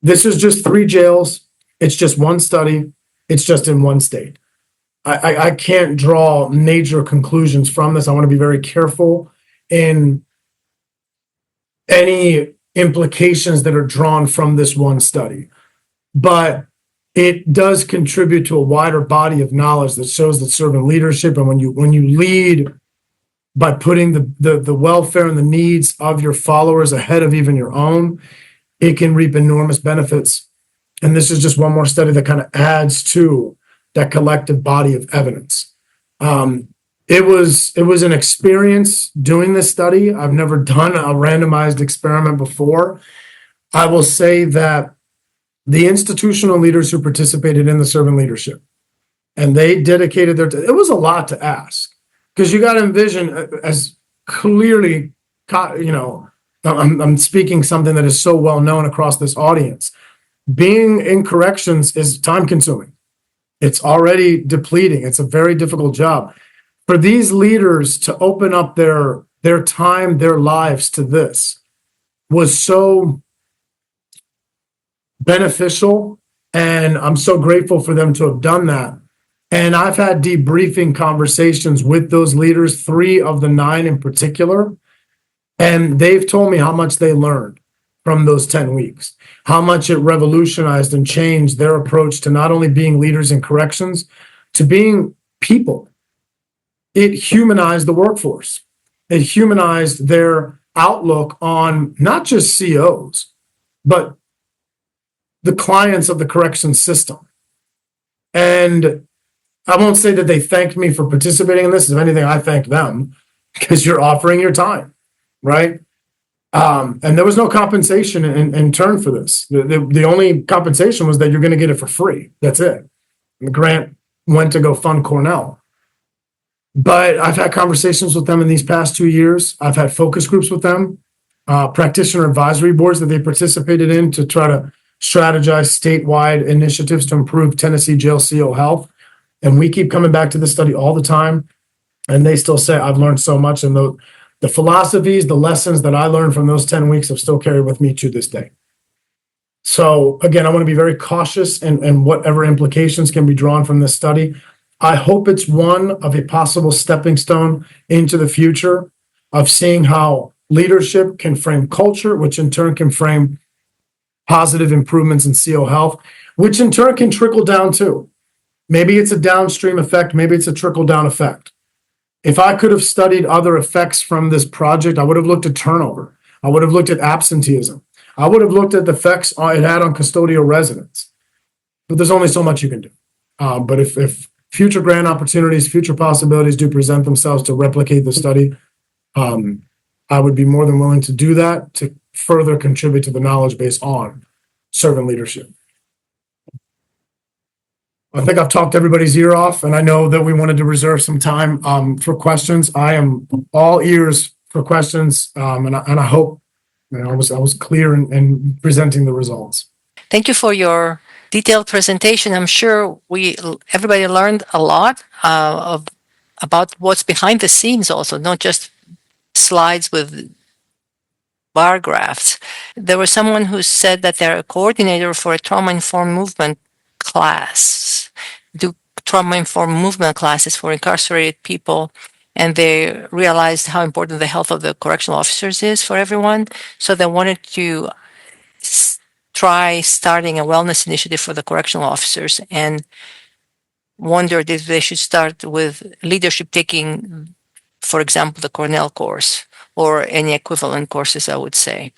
This is just 3 jails. It's just one study. It's just in one state. I can't draw major conclusions from this. I want to be very careful in any implications that are drawn from this one study. But it does contribute to a wider body of knowledge that shows that servant leadership, and when you lead by putting the welfare and the needs of your followers ahead of even your own, it can reap enormous benefits. And this is just one more study that kind of adds to that collective body of evidence. It was an experience doing this study. I've never done a randomized experiment before. I will say that the institutional leaders who participated in the servant leadership, and they dedicated it was a lot to ask, because you got to envision, as clearly, I'm speaking something that is so well known across this audience. Being in corrections is time consuming. It's already depleting. It's a very difficult job. For these leaders to open up their time, their lives to this was so beneficial, and I'm so grateful for them to have done that. And I've had debriefing conversations with those leaders, 3 of the 9 in particular, and they've told me how much they learned from those 10 weeks, how much it revolutionized and changed their approach to not only being leaders in corrections, to being people. It humanized the workforce. It humanized their outlook on not just COs, but the clients of the corrections system. And I won't say that they thanked me for participating in this. If anything, I thank them, because you're offering your time, right? And there was no compensation in turn for this. The only compensation was that you're going to get it for free. That's it. The grant went to go fund Cornell. But I've had conversations with them in these past 2 years. I've had focus groups with them, practitioner advisory boards that they participated in to try to strategize statewide initiatives to improve Tennessee jail CO health. And we keep coming back to this study all the time. And they still say, I've learned so much. And the philosophies, the lessons that I learned from those 10 weeks have still carried with me to this day. So again, I want to be very cautious in whatever implications can be drawn from this study. I hope it's one of a possible stepping stone into the future of seeing how leadership can frame culture, which in turn can frame positive improvements in CO health, which in turn can trickle down too. Maybe it's a downstream effect, maybe it's a trickle down effect. If I could have studied other effects from this project, I would have looked at turnover. I would have looked at absenteeism. I would have looked at the effects it had on custodial residents. But there's only so much you can do. But if future grant opportunities, future possibilities do present themselves to replicate the study, I would be more than willing to do that to further contribute to the knowledge base on servant leadership. I think I've talked everybody's ear off, and I know that we wanted to reserve some time for questions. I am all ears for questions, and I hope I was clear in presenting the results. Thank you for your detailed presentation. I'm sure everybody learned a lot about what's behind the scenes also, not just slides with bar graphs. There was someone who said that they're a coordinator for a trauma-informed movement class, do trauma-informed movement classes for incarcerated people, and they realized how important the health of the correctional officers is for everyone. So they wanted to try starting a wellness initiative for the correctional officers and wondered if they should start with leadership taking, for example, the Cornell course or any equivalent courses, I would say.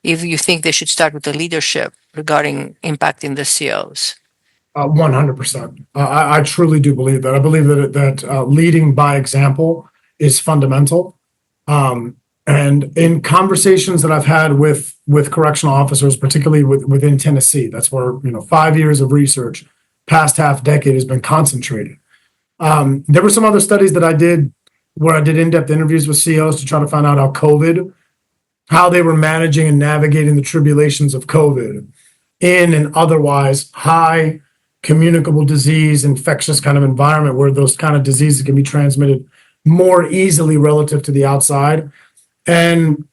If you think they should start with the leadership regarding impacting the COs. 100%. I truly do believe that. I believe that leading by example is fundamental. And in conversations that I've had with correctional officers, particularly within Tennessee, that's where 5 years of research, past half decade has been concentrated. There were some other studies that I did where I did in-depth interviews with COs to try to find out how they were managing and navigating the tribulations of COVID in an otherwise high communicable disease, infectious kind of environment where those kind of diseases can be transmitted more easily relative to the outside. And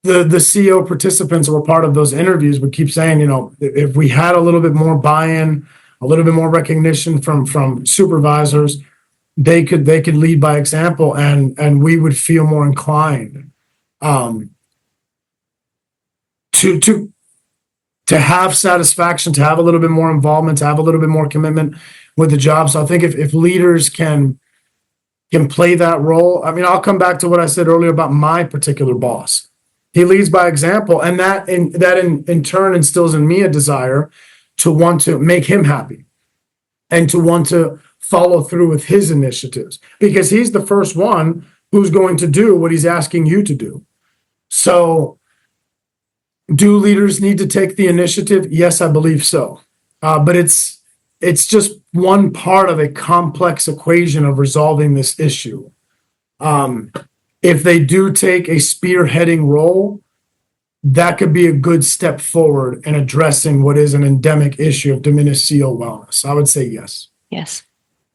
the CO participants who were part of those interviews would keep saying, if we had a little bit more buy-in, a little bit more recognition from supervisors, they could lead by example, and we would feel more inclined to have satisfaction, to have a little bit more involvement, to have a little bit more commitment with the job. So I think if leaders can play that role, I'll come back to what I said earlier about my particular boss. He leads by example, and that in turn instills in me a desire to want to make him happy and to want to follow through with his initiatives, because he's the first one who's going to do what he's asking you to do. So do leaders need to take the initiative? Yes, I believe so. But it's just one part of a complex equation of resolving this issue. If they do take a spearheading role, that could be a good step forward in addressing what is an endemic issue of diminished CO wellness. I would say yes. Yes.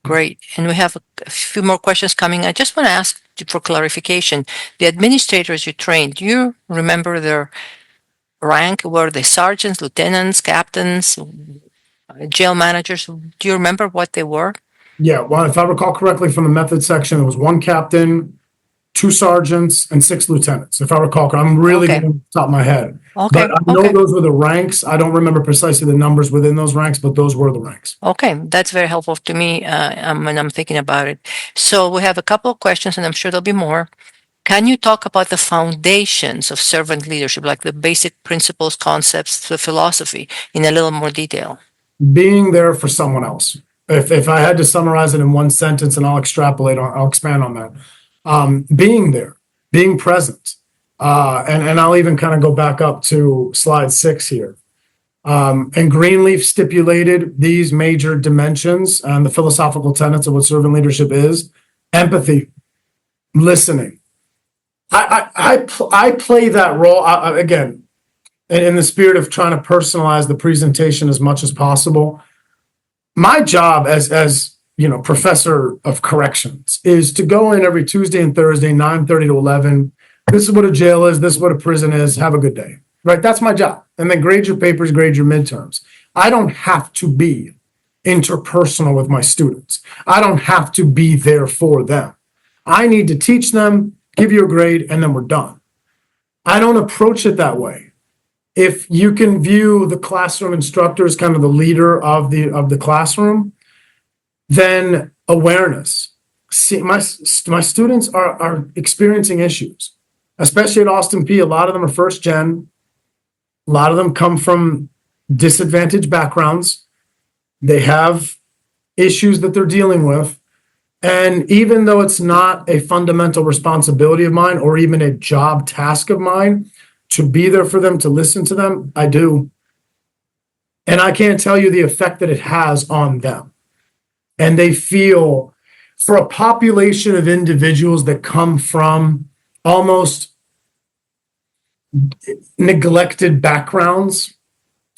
Great. And we have a few more questions coming. I just want to ask for clarification. The administrators you trained, do you remember their rank? Were they sergeants, lieutenants, captains, jail managers? Do you remember what they were? Yeah, well, if I recall correctly from the method section, it was 1 captain, 2 sergeants, and 6 lieutenants. If I recall, I'm really getting off the top of my head. Okay. But I know those were the ranks. I don't remember precisely the numbers within those ranks, but those were the ranks. Okay, that's very helpful to me when I'm thinking about it. So we have a couple of questions, and I'm sure there'll be more. Can you talk about the foundations of servant leadership, like the basic principles, concepts, the philosophy, in a little more detail? Being there for someone else. If I had to summarize it in one sentence, and I'll expand on that. Being there, being present. And I'll even kind of go back up to slide 6 here. And Greenleaf stipulated these major dimensions and the philosophical tenets of what servant leadership is: empathy, listening. I play that role again in the spirit of trying to personalize the presentation as much as possible. My job as professor of corrections is to go in every Tuesday and Thursday, 9:30 to 11. This is what a jail is. This is what a prison is. Have a good day. Right? That's my job. And then grade your papers, grade your midterms. I don't have to be interpersonal with my students. I don't have to be there for them. I need to teach them, give you a grade, and then we're done. I don't approach it that way. If you can view the classroom instructor as kind of the leader of the classroom, then awareness. See, my students are experiencing issues, especially at Austin P. A lot of them are first gen. A lot of them come from disadvantaged backgrounds. They have issues that they're dealing with. And even though it's not a fundamental responsibility of mine or even a job task of mine to be there for them, to listen to them, I do. And I can't tell you the effect that it has on them. And they feel, for a population of individuals that come from almost neglected backgrounds,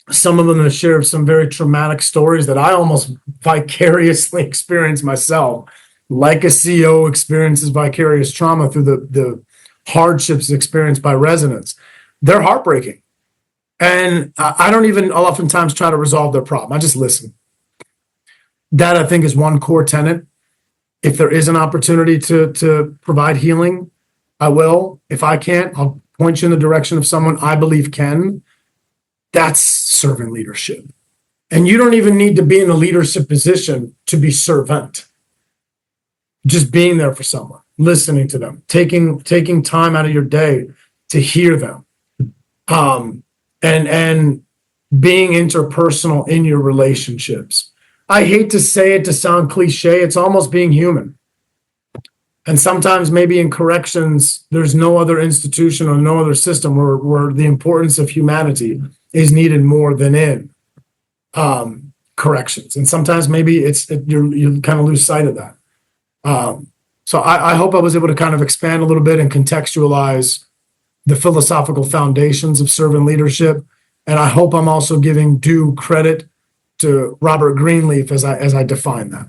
some of them have shared some very traumatic stories that I almost vicariously experienced myself. Like a CEO experiences vicarious trauma through the hardships experienced by residents. They're heartbreaking. And I don't even oftentimes try to resolve their problem. I just listen. That, I think, is one core tenet. If there is an opportunity to provide healing, I will. If I can't, I'll point you in the direction of someone I believe can. That's servant leadership. And you don't even need to be in a leadership position to be servant. Just being there for someone, listening to them, taking time out of your day to hear them, and being interpersonal in your relationships. I hate to say it to sound cliche, it's almost being human. And sometimes maybe in corrections, there's no other institution or no other system where the importance of humanity is needed more than in corrections. And sometimes maybe you kind of lose sight of that. So I hope I was able to kind of expand a little bit and contextualize the philosophical foundations of servant leadership. And I hope I'm also giving due credit to Robert Greenleaf as I define that.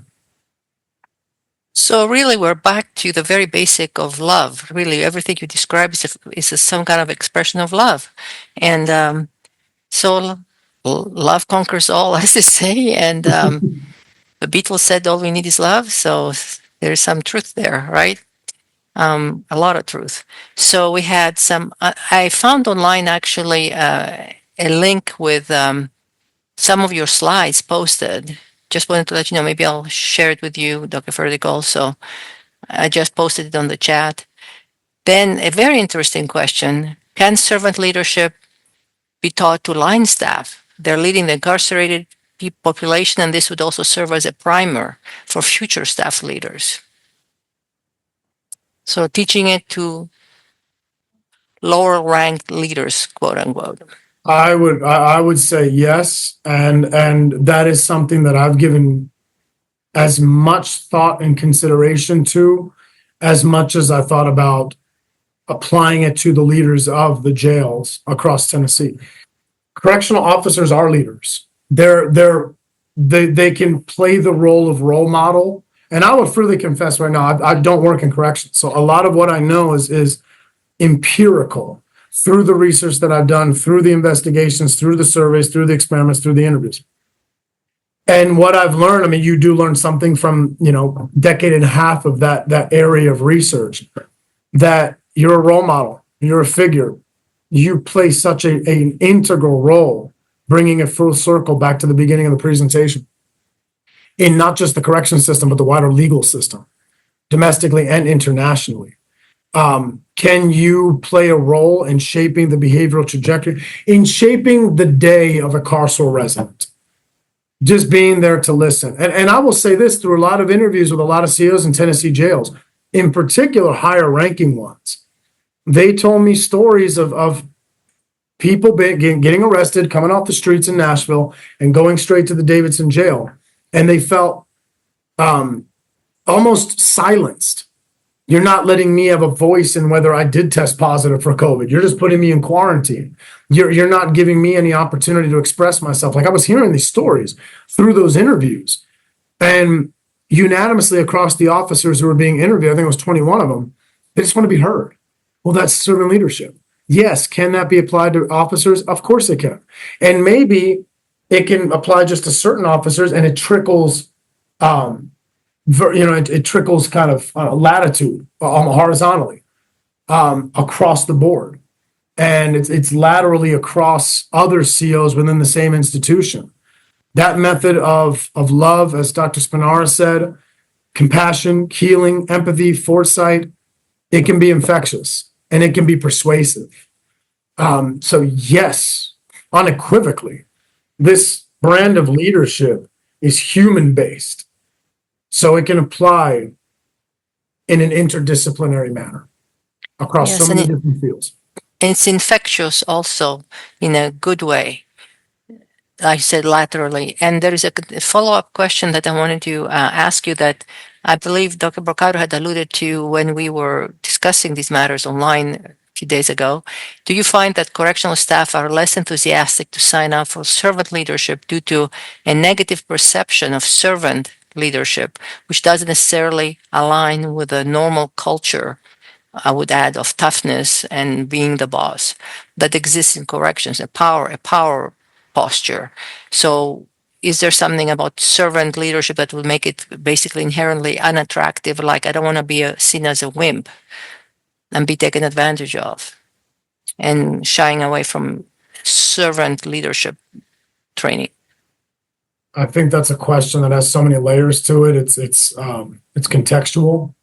So really, we're back to the very basic of love. Really, everything you describe is some kind of expression of love. And so love conquers all, as they say. And the Beatles said, all we need is love. So there's some truth there, right? A lot of truth. So we had I found online actually a link with some of your slides posted. Just wanted to let you know, maybe I'll share it with you, Dr. Furtick, also. I just posted it on the chat. Then a very interesting question. Can servant leadership be taught to line staff? They're leading the incarcerated population, and this would also serve as a primer for future staff leaders. So teaching it to lower ranked leaders, quote unquote. I would say yes, and that is something that I've given as much thought and consideration to, as much as I thought about applying it to the leaders of the jails across Tennessee. Correctional officers are leaders. They can play the role of role model. And I would freely confess right now, I don't work in corrections, so a lot of what I know is empirical. Through the research that I've done, through the investigations, through the surveys, through the experiments, through the interviews. And what I've learned, I mean, you do learn something from, decade and a half of that area of research, that you're a role model, you're a figure. You play such an integral role, bringing it full circle back to the beginning of the presentation, in not just the correction system, but the wider legal system, domestically and internationally. Can you play a role in shaping the behavioral trajectory, in shaping the day of a carceral resident? Just being there to listen. And I will say this, through a lot of interviews with a lot of CEOs in Tennessee jails, in particular higher ranking ones, they told me stories of people getting arrested, coming off the streets in Nashville and going straight to the Davidson jail. And they felt almost silenced. You're not letting me have a voice in whether I did test positive for COVID. You're just putting me in quarantine. You're not giving me any opportunity to express myself. Like, I was hearing these stories through those interviews, and unanimously across the officers who were being interviewed, I think it was 21 of them, they just want to be heard. Well, that's servant leadership. Yes, can that be applied to officers? Of course it can. And maybe It can apply just to certain officers, and it trickles, it trickles kind of latitude horizontally across the board, and it's laterally across other COs within the same institution. That method of love, as Dr. Spinara said, compassion, healing, empathy, foresight, it can be infectious and it can be persuasive. So yes, unequivocally, this brand of leadership is human based. So it can apply in an interdisciplinary manner across so Yes, many different fields. and it's infectious also in a good way. I said laterally. And there is a follow-up question that I wanted to ask you that I believe Dr. Brocado had alluded to when we were discussing these matters online a few days ago. Do you find that correctional staff are less enthusiastic to sign up for servant leadership due to a negative perception of servant leadership, which doesn't necessarily align with the normal culture, I would add, of toughness and being the boss that exists in corrections, a power posture? So is there something about servant leadership that will make it basically inherently unattractive? Like, I don't want to be seen as a wimp and be taken advantage of, and shying away from servant leadership training? I think that's a question that has so many layers to it. It's contextual.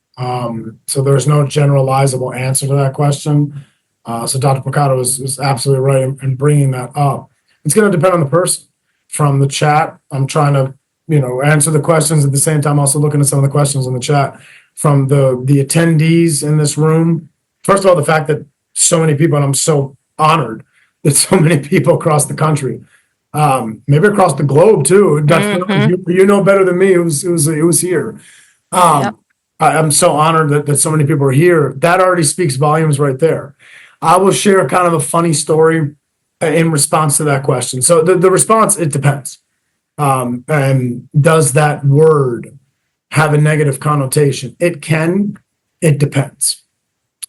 So there's no generalizable answer to that question. So Dr. Picado was absolutely right in bringing that up. It's going to depend on the person. From the chat, I'm trying to answer the questions at the same time, also looking at some of the questions in the chat from the attendees in this room. First of all, the fact that so many people, and I'm so honored that so many people across the country, maybe across the globe too. You know better than me. It was here. Yep. I'm so honored that so many people are here. That already speaks volumes right there. I will share kind of a funny story in response to that question. So the response, it depends. And does that word have a negative connotation? It can. It depends.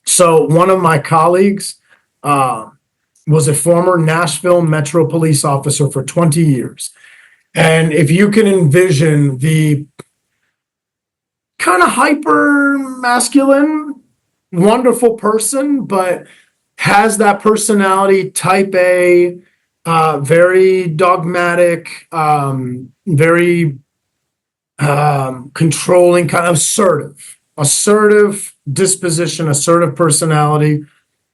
So one of my colleagues was a former Nashville Metro police officer for 20 years. And if you can envision the kind of hyper masculine, wonderful person, but has that personality, type A, very dogmatic, very controlling, kind of assertive disposition, assertive personality,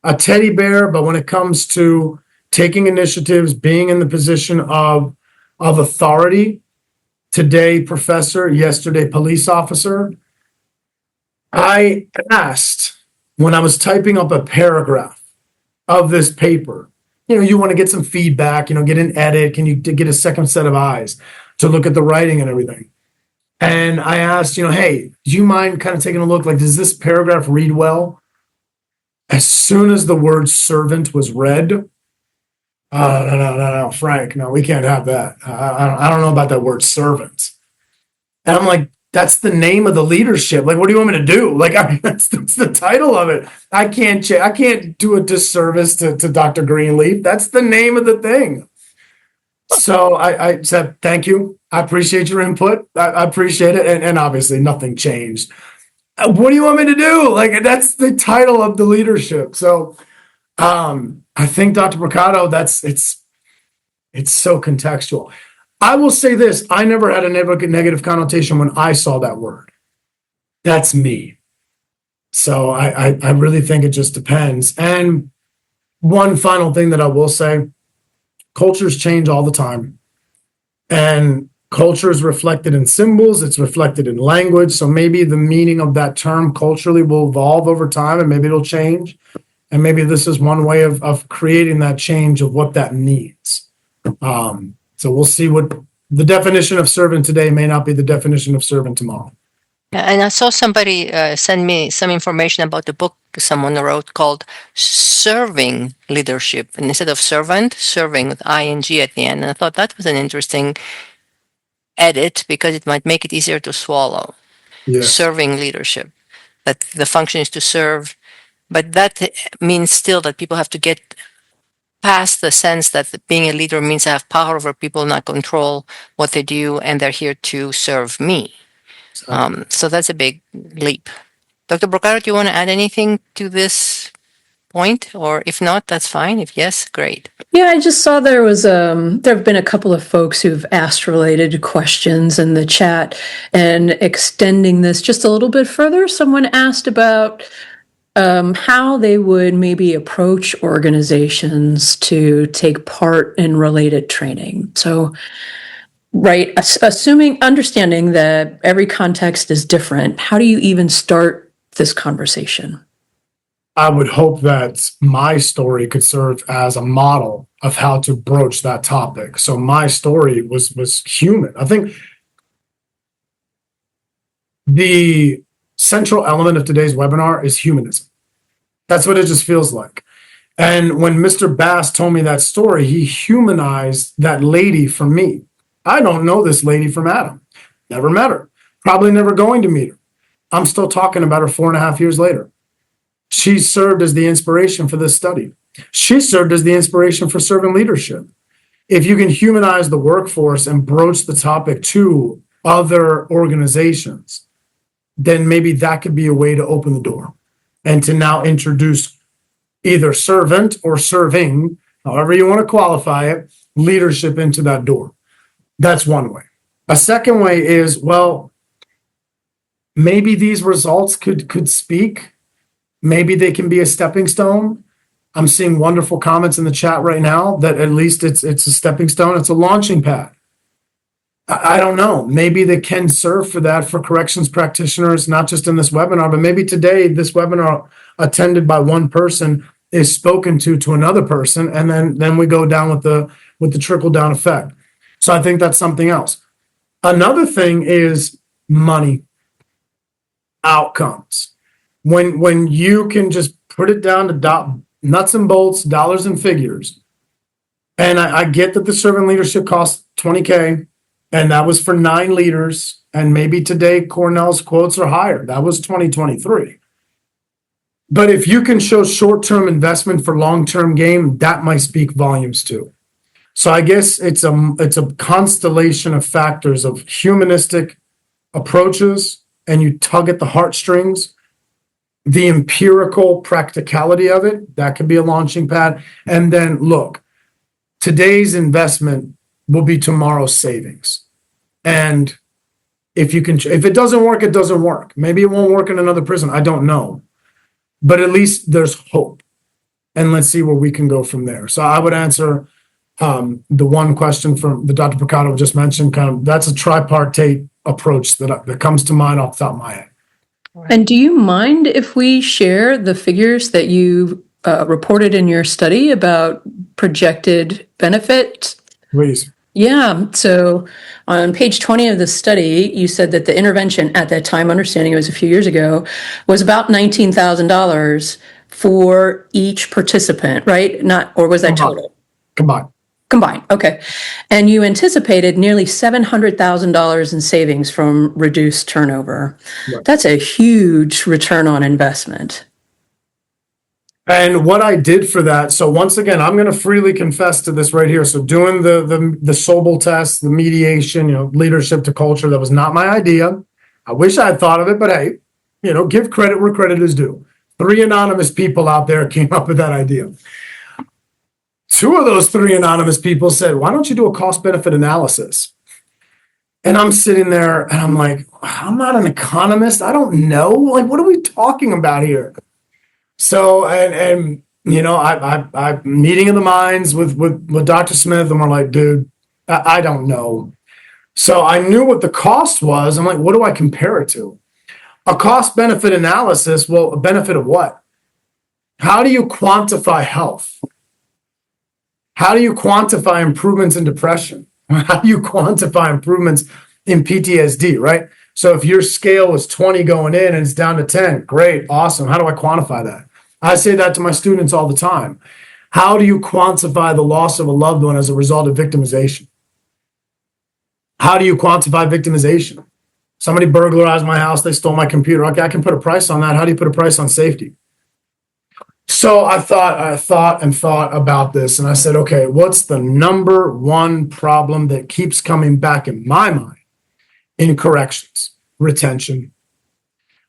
a teddy bear, but when it comes to taking initiatives, being in the position of authority, today professor, yesterday police officer, I asked when I was typing up a paragraph of this paper, you want to get some feedback, get an edit, can you get a second set of eyes to look at the writing and everything? And I asked, hey, do you mind kind of taking a look? Like, does this paragraph read well? As soon as the word servant was read, no, Frank, no, we can't have that. I don't know about that word servant. And I'm like, that's the name of the leadership. Like, what do you want me to do? Like, that's the title of it. I can't do a disservice to Dr. Greenleaf. That's the name of the thing. So I said, thank you. I appreciate your input. I appreciate it. And obviously nothing changed. What do you want me to do? Like, that's the title of the leadership. So I think, Dr. Mercado, it's so contextual. I will say this. I never had a negative connotation when I saw that word. That's me. So I really think it just depends. And one final thing that I will say, cultures change all the time. And culture is reflected in symbols. It's reflected in language. So maybe the meaning of that term culturally will evolve over time, and maybe it'll change. And maybe this is one way of creating that change of what that means. So we'll see. What the definition of servant today may not be the definition of servant tomorrow. And I saw somebody send me some information about the book someone wrote called Serving Leadership. And instead of servant, serving with ing at the end. And I thought that was an interesting edit because it might make it easier to swallow. Yes. Serving leadership. That the function is to serve. But that means still that people have to get past the sense that being a leader means I have power over people, not control what they do, and they're here to serve me. So that's a big leap. Dr. Brocaro, do you want to add anything to this point? Or if not, that's fine. If yes, great. Yeah, I just saw there have been a couple of folks who've asked related questions in the chat, and extending this just a little bit further, someone asked about how they would maybe approach organizations to take part in related training. So, right, understanding that every context is different, how do you even start this conversation? I would hope that my story could serve as a model of how to broach that topic. So my story was human. I think the central element of today's webinar is humanism. That's what it just feels like. And when Mr. Bass told me that story, he humanized that lady for me. I don't know this lady from Adam. Never met her. Probably never going to meet her. I'm still talking about her 4.5 years later. She served as the inspiration for this study. She served as the inspiration for servant leadership. If you can humanize the workforce and broach the topic to other organizations, then maybe that could be a way to open the door and to now introduce either servant or serving, however you want to qualify it, leadership into that door. That's one way. A second way is, well, maybe these results could speak. Maybe they can be a stepping stone. I'm seeing wonderful comments in the chat right now that at least it's a stepping stone. It's a launching pad. I don't know. Maybe they can serve for that for corrections practitioners, not just in this webinar, but maybe today this webinar attended by one person is spoken to another person, and then we go down with the trickle down effect. So I think that's something else. Another thing is money, outcomes. When you can just put it down to nuts and bolts, dollars and figures. And I get that the servant leadership costs $20K, and that was for 9 leaders. And maybe today Cornell's quotes are higher. That was 2023. But if you can show short-term investment for long-term gain, that might speak volumes too. So I guess it's a constellation of factors of humanistic approaches, and you tug at the heartstrings. The empirical practicality of it, that could be a launching pad. And then look, today's investment will be tomorrow's savings. And if it doesn't work, it doesn't work. Maybe it won't work in another prison. I don't know. But at least there's hope. And let's see where we can go from there. So I would answer the one question from the Dr. Picado just mentioned, that's a tripartite approach that comes to mind off the top of my head. And do you mind if we share the figures that you reported in your study about projected benefit? Please. Yeah. So on page 20 of the study, you said that the intervention at that time, understanding it was a few years ago, was about $19,000 for each participant, right? Or was that total? Combined. Okay. And you anticipated nearly $700,000 in savings from reduced turnover. Right. That's a huge return on investment. And what I did for that, so once again, I'm going to freely confess to this right here. So doing the Sobel test, the mediation, leadership to culture, that was not my idea. I wish I had thought of it, but hey, give credit where credit is due. 3 anonymous people out there came up with that idea. 2 of those 3 anonymous people said, why don't you do a cost-benefit analysis? And I'm sitting there and I'm like, I'm not an economist. I don't know. Like, what are we talking about here? So, I meeting of the minds with Dr. Smith, and we're like, dude, I don't know. So I knew what the cost was. I'm like, what do I compare it to? A cost-benefit analysis, well, a benefit of what? How do you quantify health? How do you quantify improvements in depression? How do you quantify improvements in PTSD, right? So if your scale was 20 going in and it's down to 10, great, awesome. How do I quantify that? I say that to my students all the time. How do you quantify the loss of a loved one as a result of victimization? How do you quantify victimization? Somebody burglarized my house, they stole my computer. Okay, I can put a price on that. How do you put a price on safety? So I thought about this, and I said, okay, what's the number one problem that keeps coming back in my mind in corrections? Retention.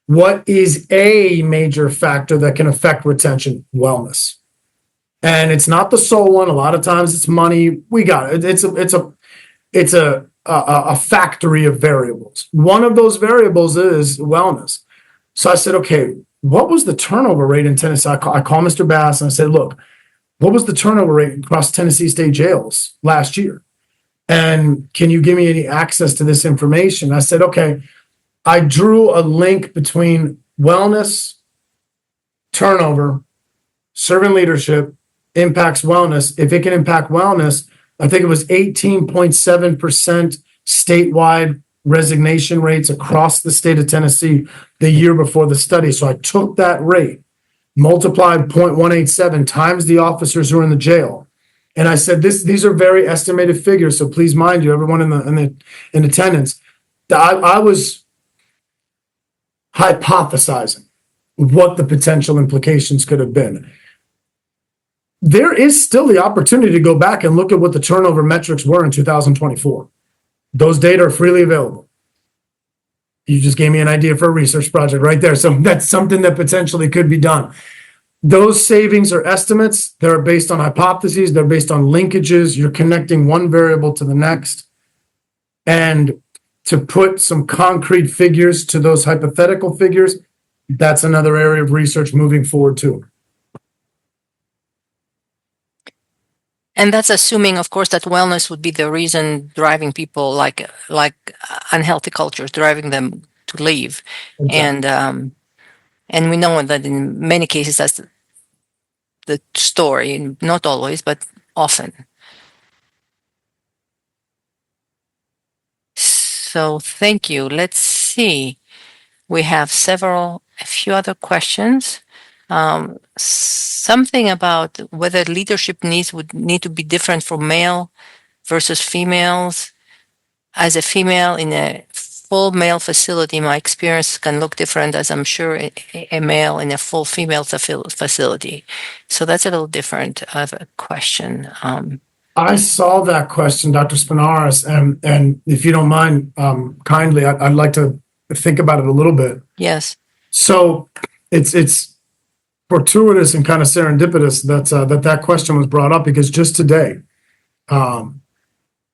What is a major factor that can affect retention? Wellness. And it's not the sole one. A lot of times it's money. We got it. It's a factory of variables. One of those variables is wellness. So I said, okay, what was the turnover rate in Tennessee? I call Mr. Bass and I said, look, what was the turnover rate across Tennessee state jails last year? And can you give me any access to this information? I said, okay, I drew a link between wellness, turnover, servant leadership, impacts wellness. If it can impact wellness, I think it was 18.7% statewide resignation rates across the state of Tennessee the year before the study. So I took that rate, multiplied 0.187 times the officers who are in the jail. And I said, these are very estimated figures. So please mind you, everyone in attendance, I was hypothesizing what the potential implications could have been. There is still the opportunity to go back and look at what the turnover metrics were in 2024. Those data are freely available. You just gave me an idea for a research project right there. So that's something that potentially could be done. Those savings are estimates. They're based on hypotheses. They're based on linkages. You're connecting one variable to the next. And to put some concrete figures to those hypothetical figures, that's another area of research moving forward too. And that's assuming, of course, that wellness would be the reason driving people, like unhealthy cultures, driving them to leave. Exactly. And we know that in many cases that's the story, not always, but often. So thank you. Let's see. We have a few other questions. Something about whether leadership needs would need to be different for male versus females. As a female in a full male facility, my experience can look different as I'm sure a male in a full female facility. So that's a little different of a question. I saw that question, Dr. Spinaris, and if you don't mind, kindly, I'd like to think about it a little bit. Yes. So it's fortuitous and kind of serendipitous that question was brought up, because just today, I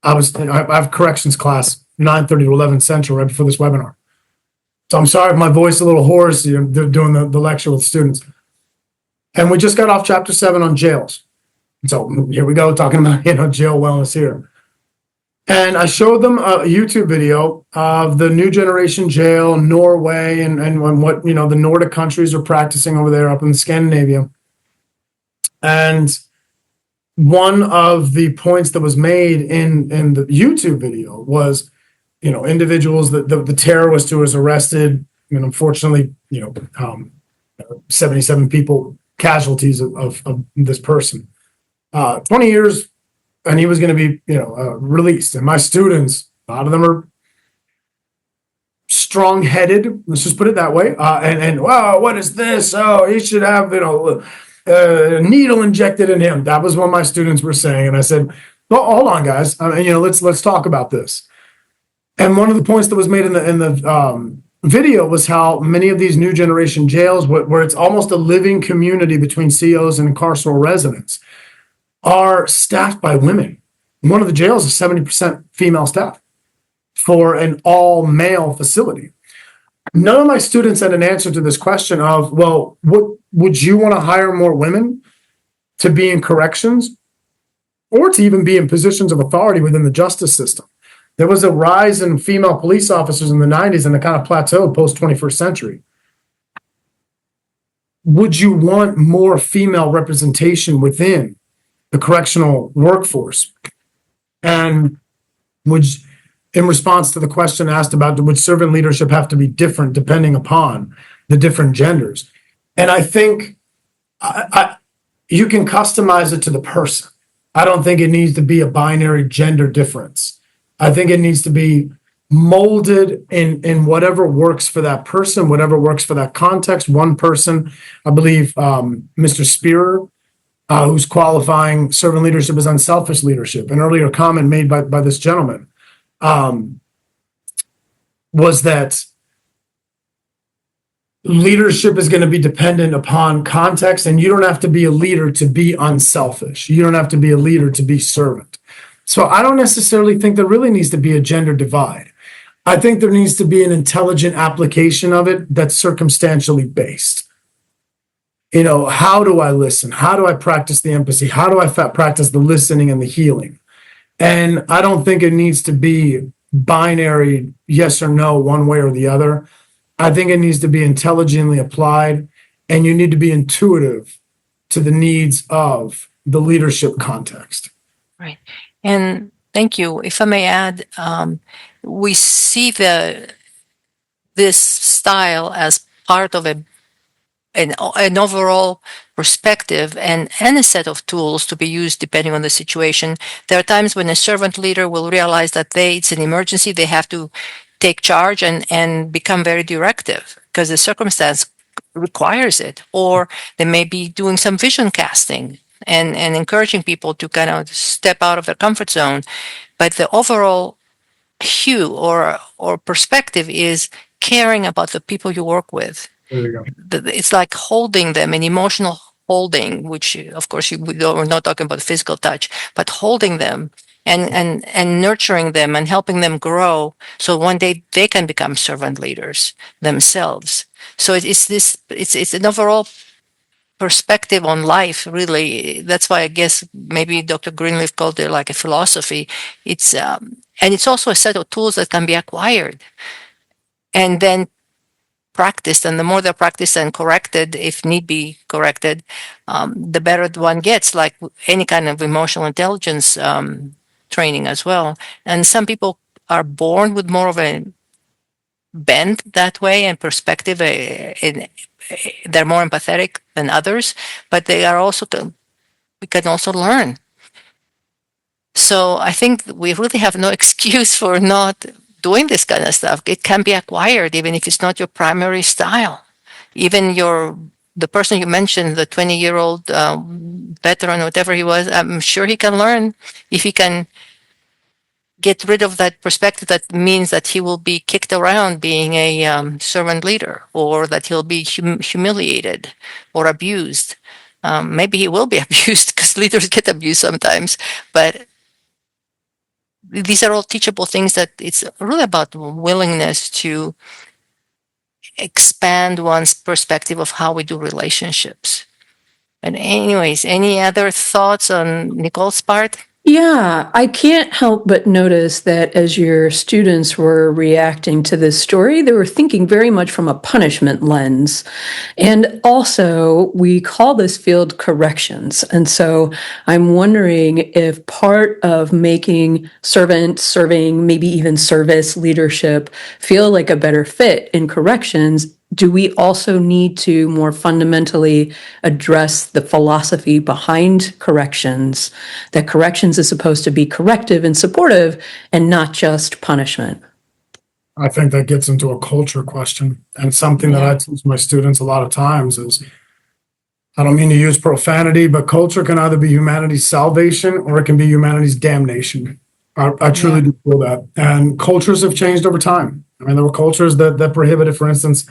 have corrections class 9:30 to 11 Central right before this webinar. So I'm sorry if my voice is a little hoarse, doing the lecture with students. And we just got off chapter 7 on jails. So here we go, talking about, jail wellness here. And I showed them a YouTube video of the new generation jail, Norway, and what, the Nordic countries are practicing over there up in Scandinavia. And one of the points that was made in the YouTube video was, individuals that the terrorist who was arrested, unfortunately, 77 people, casualties of this person. 20 years, and he was going to be, released. And my students, a lot of them are strong-headed. Let's just put it that way. And wow, what is this? Oh, he should have, a needle injected in him. That was what my students were saying. And I said, well, hold on, guys. Let's talk about this. And one of the points that was made in the video was how many of these new generation jails, where it's almost a living community between COs and carceral residents, are staffed by women. One of the jails is 70% female staff for an all-male facility. None of my students had an answer to this question of, well, would you want to hire more women to be in corrections or to even be in positions of authority within the justice system? There was a rise in female police officers in the 90s and it kind of plateaued post-21st century. Would you want more female representation within the correctional workforce? And in response to the question asked about would servant leadership have to be different depending upon the different genders? And I think you can customize it to the person. I don't think it needs to be a binary gender difference. I think it needs to be molded in whatever works for that person, whatever works for that context. One person, I believe, Mr. Spearer, who's qualifying servant leadership as unselfish leadership. An earlier comment made by this gentleman was that leadership is going to be dependent upon context, and you don't have to be a leader to be unselfish. You don't have to be a leader to be servant. So I don't necessarily think there really needs to be a gender divide. I think there needs to be an intelligent application of it that's circumstantially based. How do I listen? How do I practice the empathy? How do I practice the listening and the healing? And I don't think it needs to be binary, yes or no, one way or the other. I think it needs to be intelligently applied, and you need to be intuitive to the needs of the leadership context. Right. And thank you. If I may add, we see this style as part of an overall perspective and a set of tools to be used depending on the situation. There are times when a servant leader will realize that it's an emergency, they have to take charge and become very directive because the circumstance requires it. Or they may be doing some vision casting and encouraging people to kind of step out of their comfort zone. But the overall hue or perspective is caring about the people you work with. There you go. It's like holding them, an emotional holding, which of course we're not talking about physical touch, but holding them and nurturing them and helping them grow so one day they can become servant leaders themselves. So it's an overall perspective on life, really. That's why I guess maybe Dr. Greenleaf called it like a philosophy. And it's also a set of tools that can be acquired and then practiced. And the more they're practiced and corrected, if need be corrected, the better one gets, like any kind of emotional intelligence training as well. And some people are born with more of a bent that way and perspective. They're more empathetic than others, but they are also, we can also learn. So I think we really have no excuse for not doing this kind of stuff. It can be acquired, even if it's not your primary style. Even the person you mentioned, the 20-year-old veteran, whatever he was, I'm sure he can learn if he can get rid of that perspective that means that he will be kicked around being a servant leader, or that he'll be humiliated or abused. Maybe he will be abused because leaders get abused sometimes, but these are all teachable things that it's really about willingness to expand one's perspective of how we do relationships. And anyways, any other thoughts on Nicole's part? Yeah, I can't help but notice that as your students were reacting to this story, they were thinking very much from a punishment lens. And also, we call this field corrections. And so I'm wondering if part of making serving, maybe even service leadership feel like a better fit in corrections, do we also need to more fundamentally address the philosophy behind corrections, that corrections is supposed to be corrective and supportive and not just punishment? I think that gets into a culture question, and something that I teach my students a lot of times is, I don't mean to use profanity, but culture can either be humanity's salvation or it can be humanity's damnation. I truly do feel that. And cultures have changed over time. I mean, there were cultures that prohibited, for instance,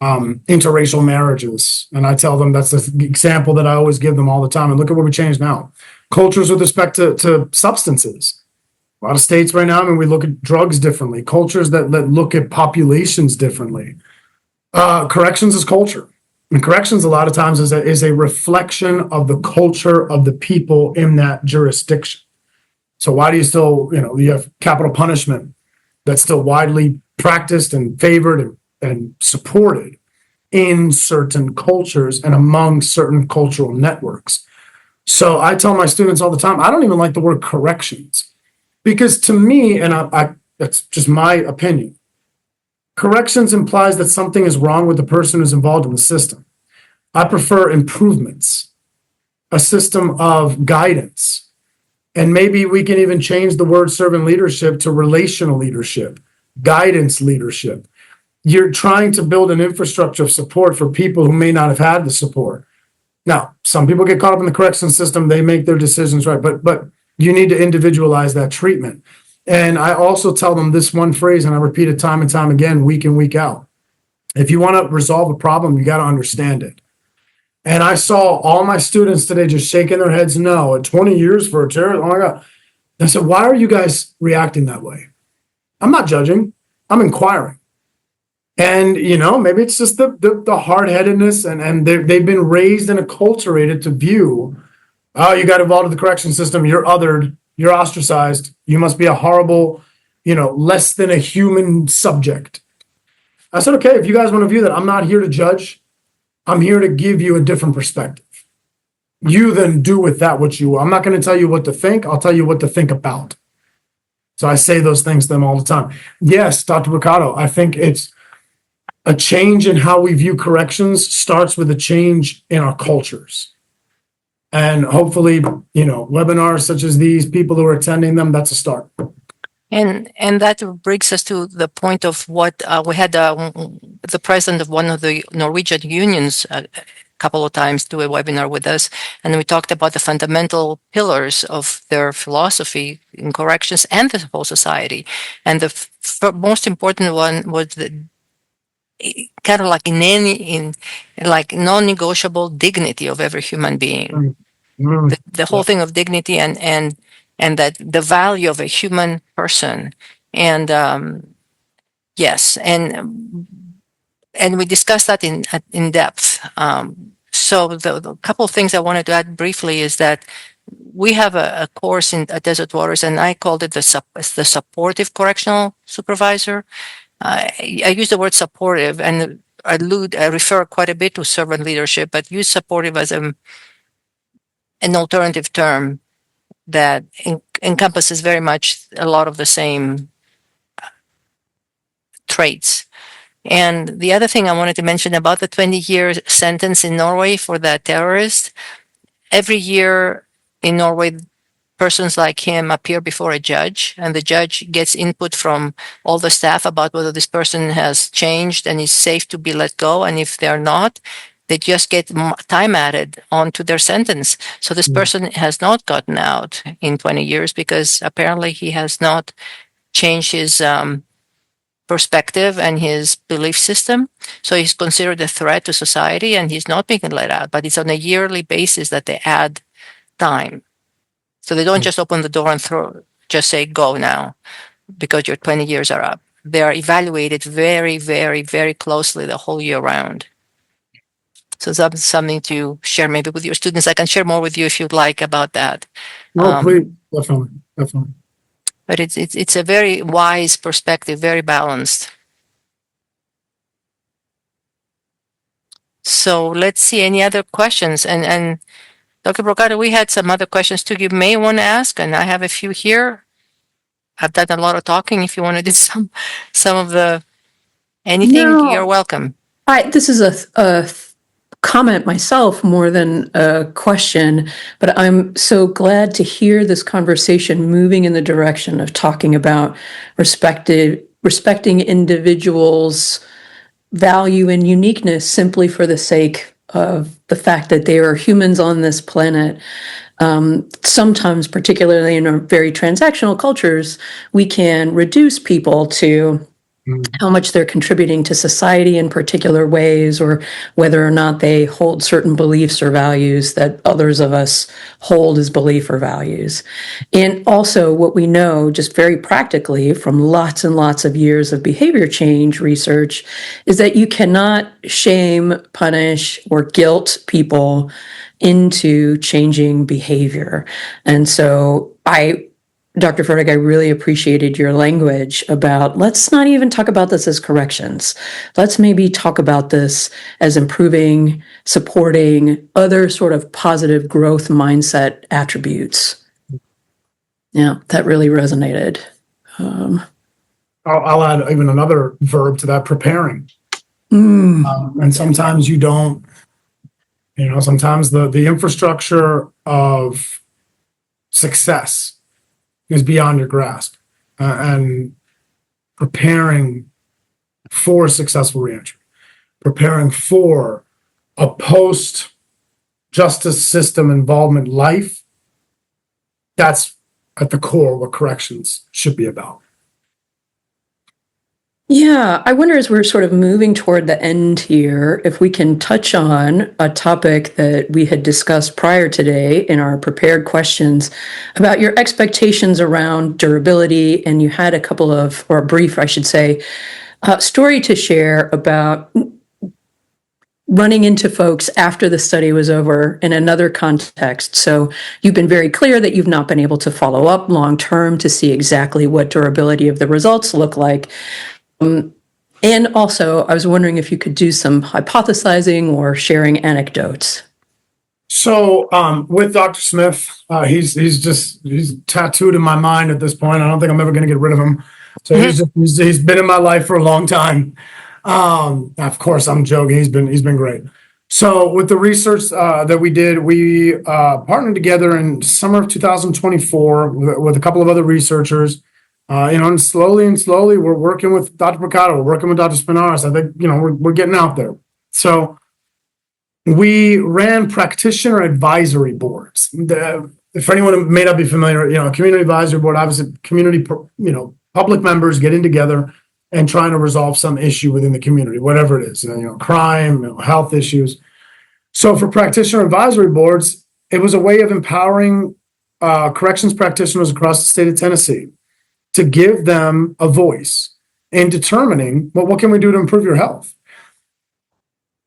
interracial marriages. And I tell them that's the example that I always give them all the time. And look at what we changed now. Cultures with respect to substances. A lot of states right now, I mean, we look at drugs differently. Cultures that look at populations differently. Corrections is culture. And corrections a lot of times is a reflection of the culture of the people in that jurisdiction. So why do you still, you have capital punishment that's still widely practiced and favored and supported in certain cultures and among certain cultural networks. So I tell my students all the time, I don't even like the word corrections, because to me, and I that's just my opinion, corrections implies that something is wrong with the person who's involved in the system. I prefer improvements, a system of guidance. And maybe we can even change the word servant leadership to relational leadership. guidance leadership. You're trying to build an infrastructure of support for people who may not have had the support. Now, some people get caught up in the correction system. They make their decisions right, but you need to individualize that treatment. And I also tell them this one phrase, and I repeat it time and time again, week in, week out. If you want to resolve a problem, you got to understand it. And I saw all my students today just shaking their heads no. At 20 years for a terrorist, oh my God. I said, why are you guys reacting that way? I'm not judging. I'm inquiring. And, maybe it's just the hard-headedness, and they've been raised and acculturated to view, oh, you got involved in the correction system, you're othered, you're ostracized, you must be a horrible, less than a human subject. I said, okay, if you guys want to view that, I'm not here to judge. I'm here to give you a different perspective. You then do with that what you will. I'm not going to tell you what to think. I'll tell you what to think about. So I say those things to them all the time. Yes, Dr. Mercado, I think it's a change in how we view corrections starts with a change in our cultures. And hopefully, webinars such as these, people who are attending them, that's a start. And that brings us to the point of what we had the president of one of the Norwegian unions a couple of times do a webinar with us, and we talked about the fundamental pillars of their philosophy in corrections and the whole society. And the most important one was the kind of like like non-negotiable dignity of every human being. The whole thing of dignity and that the value of a human person. And yes, and we discussed that in depth. So the couple of things I wanted to add briefly is that we have a course at Desert Waters, and I called it the supportive correctional supervisor. I use the word supportive and I refer quite a bit to servant leadership, but use supportive as an alternative term that encompasses very much a lot of the same traits. And the other thing I wanted to mention about the 20-year sentence in Norway for that terrorist, every year in Norway, persons like him appear before a judge, and the judge gets input from all the staff about whether this person has changed and is safe to be let go. And if they're not, they just get time added onto their sentence. So this person has not gotten out in 20 years because apparently he has not changed his perspective and his belief system. So he's considered a threat to society and he's not being let out. But it's on a yearly basis that they add time. So they don't just open the door and just say, go now, because your 20 years are up. They are evaluated very, very, very closely the whole year round. So that's something to share maybe with your students. I can share more with you if you'd like about that. No, please, definitely. But it's a very wise perspective, very balanced. So let's see any other questions. And Dr. Brocado, we had some other questions too you may want to ask, and I have a few here. I've done a lot of talking. If you want to do some of the anything, you're welcome. This is a comment myself more than a question, but I'm so glad to hear this conversation moving in the direction of talking about respecting individuals' value and uniqueness simply for the sake of the fact that they are humans on this planet. Sometimes, particularly in very transactional cultures, we can reduce people to how much they're contributing to society in particular ways, or whether or not they hold certain beliefs or values that others of us hold as belief or values. And also what we know just very practically from lots and lots of years of behavior change research is that you cannot shame, punish, or guilt people into changing behavior. And so Dr. Fertig, I really appreciated your language about let's not even talk about this as corrections. Let's maybe talk about this as improving, supporting other sort of positive growth mindset attributes. Yeah, that really resonated. I'll add even another verb to that, preparing. And sometimes you don't, sometimes the infrastructure of success is beyond your grasp. And preparing for successful reentry, preparing for a post-justice system involvement life. That's at the core what corrections should be about. Yeah, I wonder as we're sort of moving toward the end here, if we can touch on a topic that we had discussed prior today in our prepared questions about your expectations around durability. And you had a couple of, or a brief, I should say, story to share about running into folks after the study was over in another context. So you've been very clear that you've not been able to follow up long term to see exactly what durability of the results look like. And also, I was wondering if you could do some hypothesizing or sharing anecdotes. So with Dr. Smith, he's tattooed in my mind at this point. I don't think I'm ever going to get rid of him. So he's been in my life for a long time. Of course, I'm joking. He's been great. So with the research that we did, we partnered together in summer of 2024 with a couple of other researchers. And slowly, we're working with Dr. Mercado, we're working with Dr. Spinaris. I think, we're getting out there. So we ran practitioner advisory boards. If anyone may not be familiar, a community advisory board, obviously community, public members getting together and trying to resolve some issue within the community, whatever it is, crime, health issues. So for practitioner advisory boards, it was a way of empowering corrections practitioners across the state of Tennessee to give them a voice in determining, what can we do to improve your health?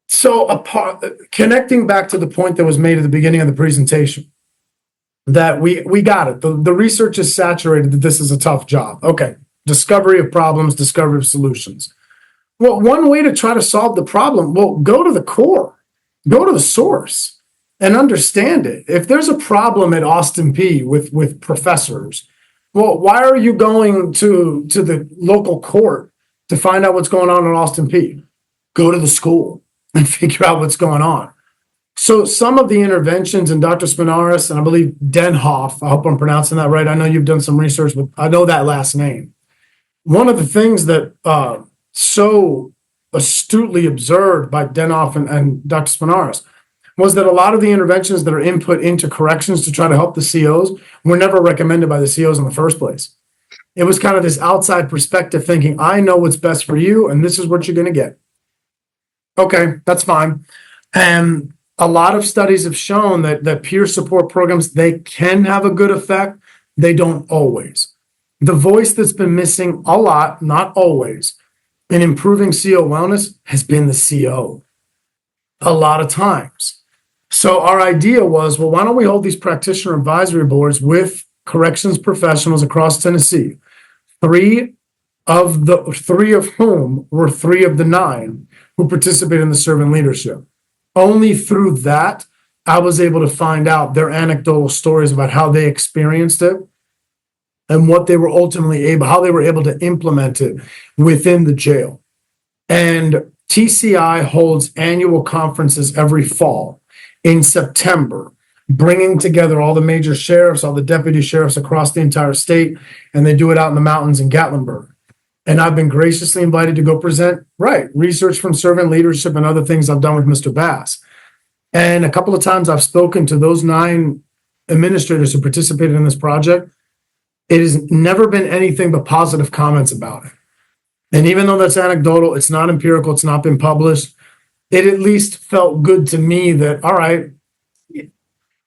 So connecting back to the point that was made at the beginning of the presentation, that we got it. The research is saturated that this is a tough job. Okay, discovery of problems, discovery of solutions. Well, one way to try to solve the problem, go to the core, go to the source and understand it. If there's a problem at Austin P with professors, well, why are you going to the local court to find out what's going on in Austin P? Go to the school and figure out what's going on. So some of the interventions in Dr. Spinaris and I believe Denhoff, I hope I'm pronouncing that right. I know you've done some research, but I know that last name. One of the things that so astutely observed by Denhoff and Dr. Spinaris was that a lot of the interventions that are input into corrections to try to help the COs were never recommended by the COs in the first place. It was kind of this outside perspective thinking, I know what's best for you, and this is what you're going to get. Okay, that's fine. And a lot of studies have shown that peer support programs, they can have a good effect. They don't always. The voice that's been missing a lot, not always, in improving CO wellness has been the CO. A lot of times. So our idea was, why don't we hold these practitioner advisory boards with corrections professionals across Tennessee, three of whom were 3 of the 9 who participated in the servant leadership. Only through that, I was able to find out their anecdotal stories about how they experienced it and what they were ultimately how they were able to implement it within the jail. And TCI holds annual conferences every fall in September, bringing together all the major sheriffs, all the deputy sheriffs across the entire state, and they do it out in the mountains in Gatlinburg. And I've been graciously invited to go present, research from servant leadership and other things I've done with Mr. Bass. And a couple of times I've spoken to those 9 administrators who participated in this project. It has never been anything but positive comments about it. And even though that's anecdotal, it's not empirical, it's not been published, it at least felt good to me that, all right,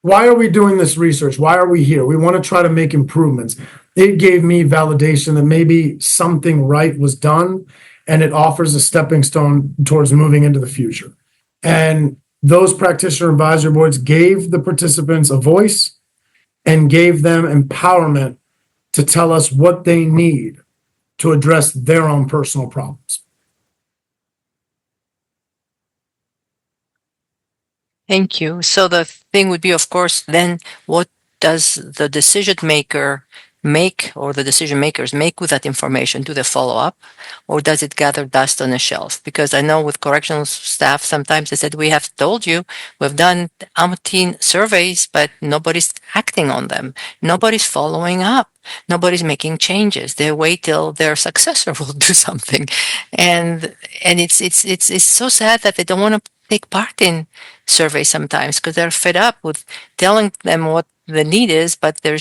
why are we doing this research? Why are we here? We want to try to make improvements. It gave me validation that maybe something right was done, and it offers a stepping stone towards moving into the future. And those practitioner advisory boards gave the participants a voice and gave them empowerment to tell us what they need to address their own personal problems. Thank you. So the thing would be, of course, then what does the decision maker make, or the decision makers make with that information? Do they follow up, or does it gather dust on a shelf? Because I know with correctional staff, sometimes they said, we have told you, we've done umpteen surveys, but nobody's acting on them. Nobody's following up. Nobody's making changes. They wait till their successor will do something. And it's so sad that they don't want to take part in surveys sometimes because they're fed up with telling them what the need is, but they're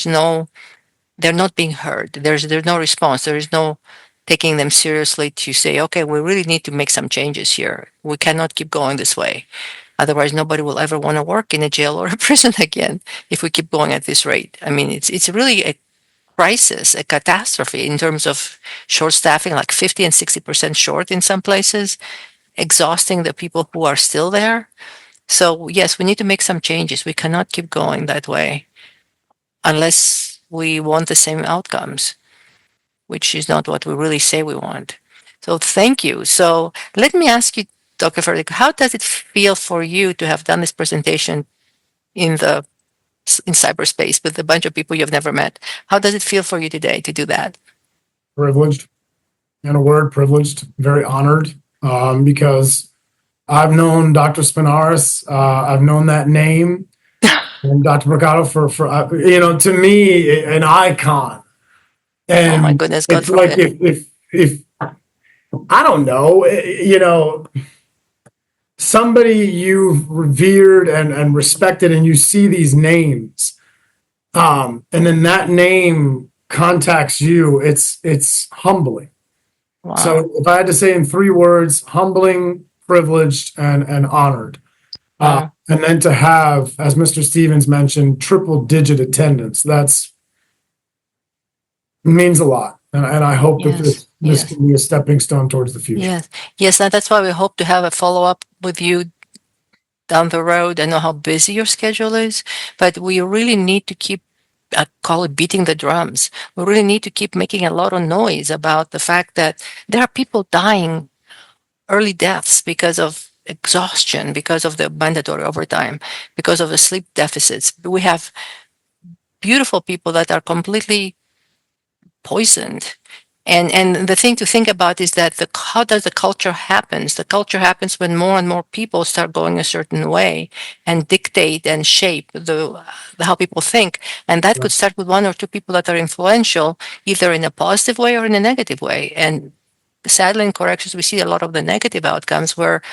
not being heard. There's no response. There is no taking them seriously to say, okay, we really need to make some changes here. We cannot keep going this way. Otherwise, nobody will ever want to work in a jail or a prison again if we keep going at this rate. I mean, it's really a crisis, a catastrophe in terms of short staffing, like 50 and 60% short in some places, exhausting the people who are still there. So yes, we need to make some changes. We cannot keep going that way unless we want the same outcomes, which is not what we really say we want. So thank you. So let me ask you, Dr. Frederick, how does it feel for you to have done this presentation in cyberspace with a bunch of people you've never met? How does it feel for you today to do that? Privileged. In a word, privileged. Very honored, because I've known Dr. Spinaris. I've known that name. And Dr. Mercado for to me, an icon. And oh my goodness, God it's like forbid. if I don't know, somebody you've revered and respected, and you see these names, and then that name contacts you, it's humbling. Wow. So if I had to say in 3 words, humbling, privileged, and honored. Wow. And then to have, as Mr. Stevens mentioned, triple digit attendance, that's means a lot. And I hope that this Yes. can be a stepping stone towards the future. Yes, and that's why we hope to have a follow-up with you down the road. I know how busy your schedule is, but we really need to keep, I call it beating the drums. We really need to keep making a lot of noise about the fact that there are people dying early deaths because of exhaustion, because of the mandatory overtime, because of the sleep deficits. We have beautiful people that are completely poisoned. And the thing to think about is that how does the culture happens? The culture happens when more and more people start going a certain way and dictate and shape how people think. And that could start with 1 or 2 people that are influential, either in a positive way or in a negative way. And sadly, in corrections, we see a lot of the negative outcomes where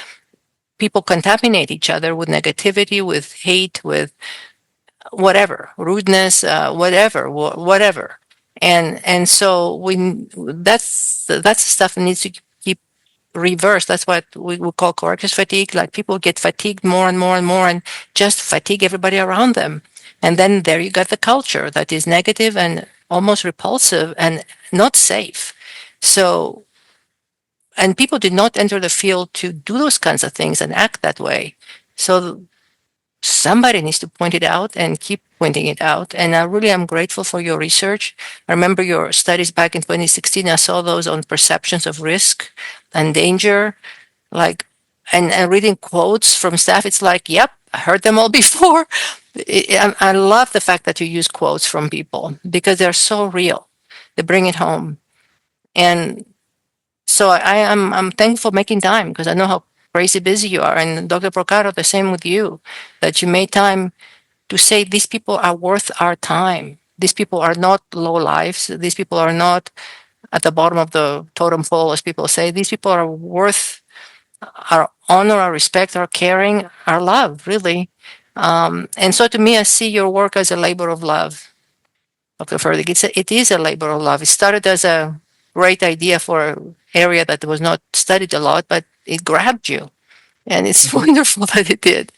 people contaminate each other with negativity, with hate, with whatever, rudeness, whatever. And so that's the stuff that needs to keep reversed. That's what we call corrections fatigue. Like people get fatigued more and more and more and just fatigue everybody around them. And then there you got the culture that is negative and almost repulsive and not safe. So, and people did not enter the field to do those kinds of things and act that way. So somebody needs to point it out and keep pointing it out. And I really am grateful for your research. I remember your studies back in 2016. I saw those on perceptions of risk and danger, and reading quotes from staff. It's like, yep, I heard them all before. I love the fact that you use quotes from people because they're so real. They bring it home. And so I'm thankful for making time because I know how crazy busy you are. And Dr. Procaro, the same with you, that you made time to say these people are worth our time. These people are not low lives. These people are not at the bottom of the totem pole, as people say. These people are worth our honor, our respect, our caring, our love, really. And so to me, I see your work as a labor of love, Dr. Ferdig. It is a labor of love. It started as a great idea for an area that was not studied a lot, but it grabbed you. And it's wonderful that it did.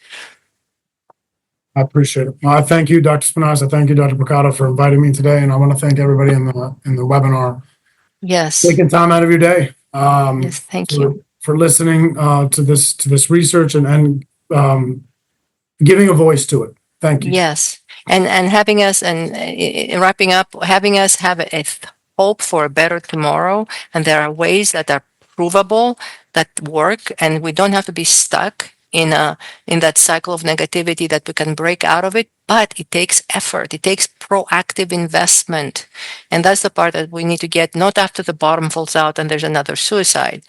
I appreciate it. Well, I thank you, Dr. Spinoza. Thank you, Dr. Mercado, for inviting me today. And I want to thank everybody in the webinar. Yes. Taking time out of your day. Yes, thank you. For listening to this research and giving a voice to it. Thank you. Yes. And having us, and wrapping up, having us have a hope for a better tomorrow. And there are ways that are provable, that work, and we don't have to be stuck in that cycle of negativity, that we can break out of it. But it takes effort. It takes proactive investment. And that's the part that we need to get, not after the bottom falls out and there's another suicide.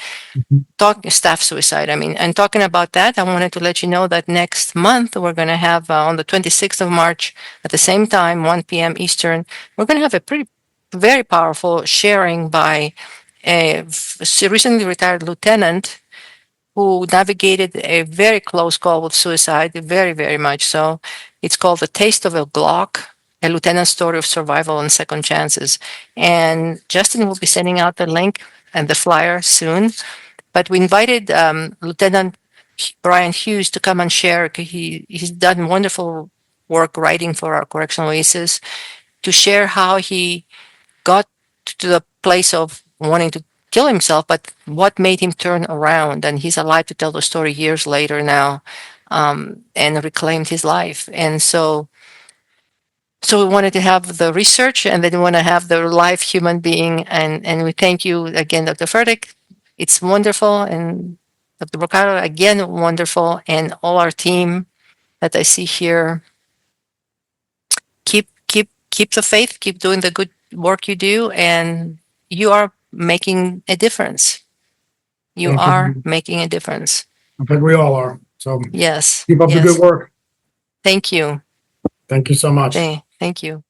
Staff suicide, I mean. And talking about that, I wanted to let you know that next month we're going to have on the 26th of March at the same time, 1 p.m. Eastern, we're going to have a very powerful sharing by a recently retired lieutenant who navigated a very close call with suicide, very, very much so. It's called The Taste of a Glock, a lieutenant's story of survival and second chances. And Justin will be sending out the link and the flyer soon. But we invited Lieutenant Brian Hughes to come and share. He's done wonderful work writing for our Correctional Oasis, to share how he got to the place of wanting to kill himself, but what made him turn around. And he's alive to tell the story years later now, and reclaimed his life. And so we wanted to have the research, and then we want to have the live human being. And we thank you again, Dr. Furtick. It's wonderful. And Dr. Brocado, again, wonderful. And all our team that I see here, keep the faith, keep doing the good work you do, and you are making a difference. You Thank are you. making a difference. I think we all are. So Yes. keep up the Yes. good work. Thank you. Thank you so much. Thank you.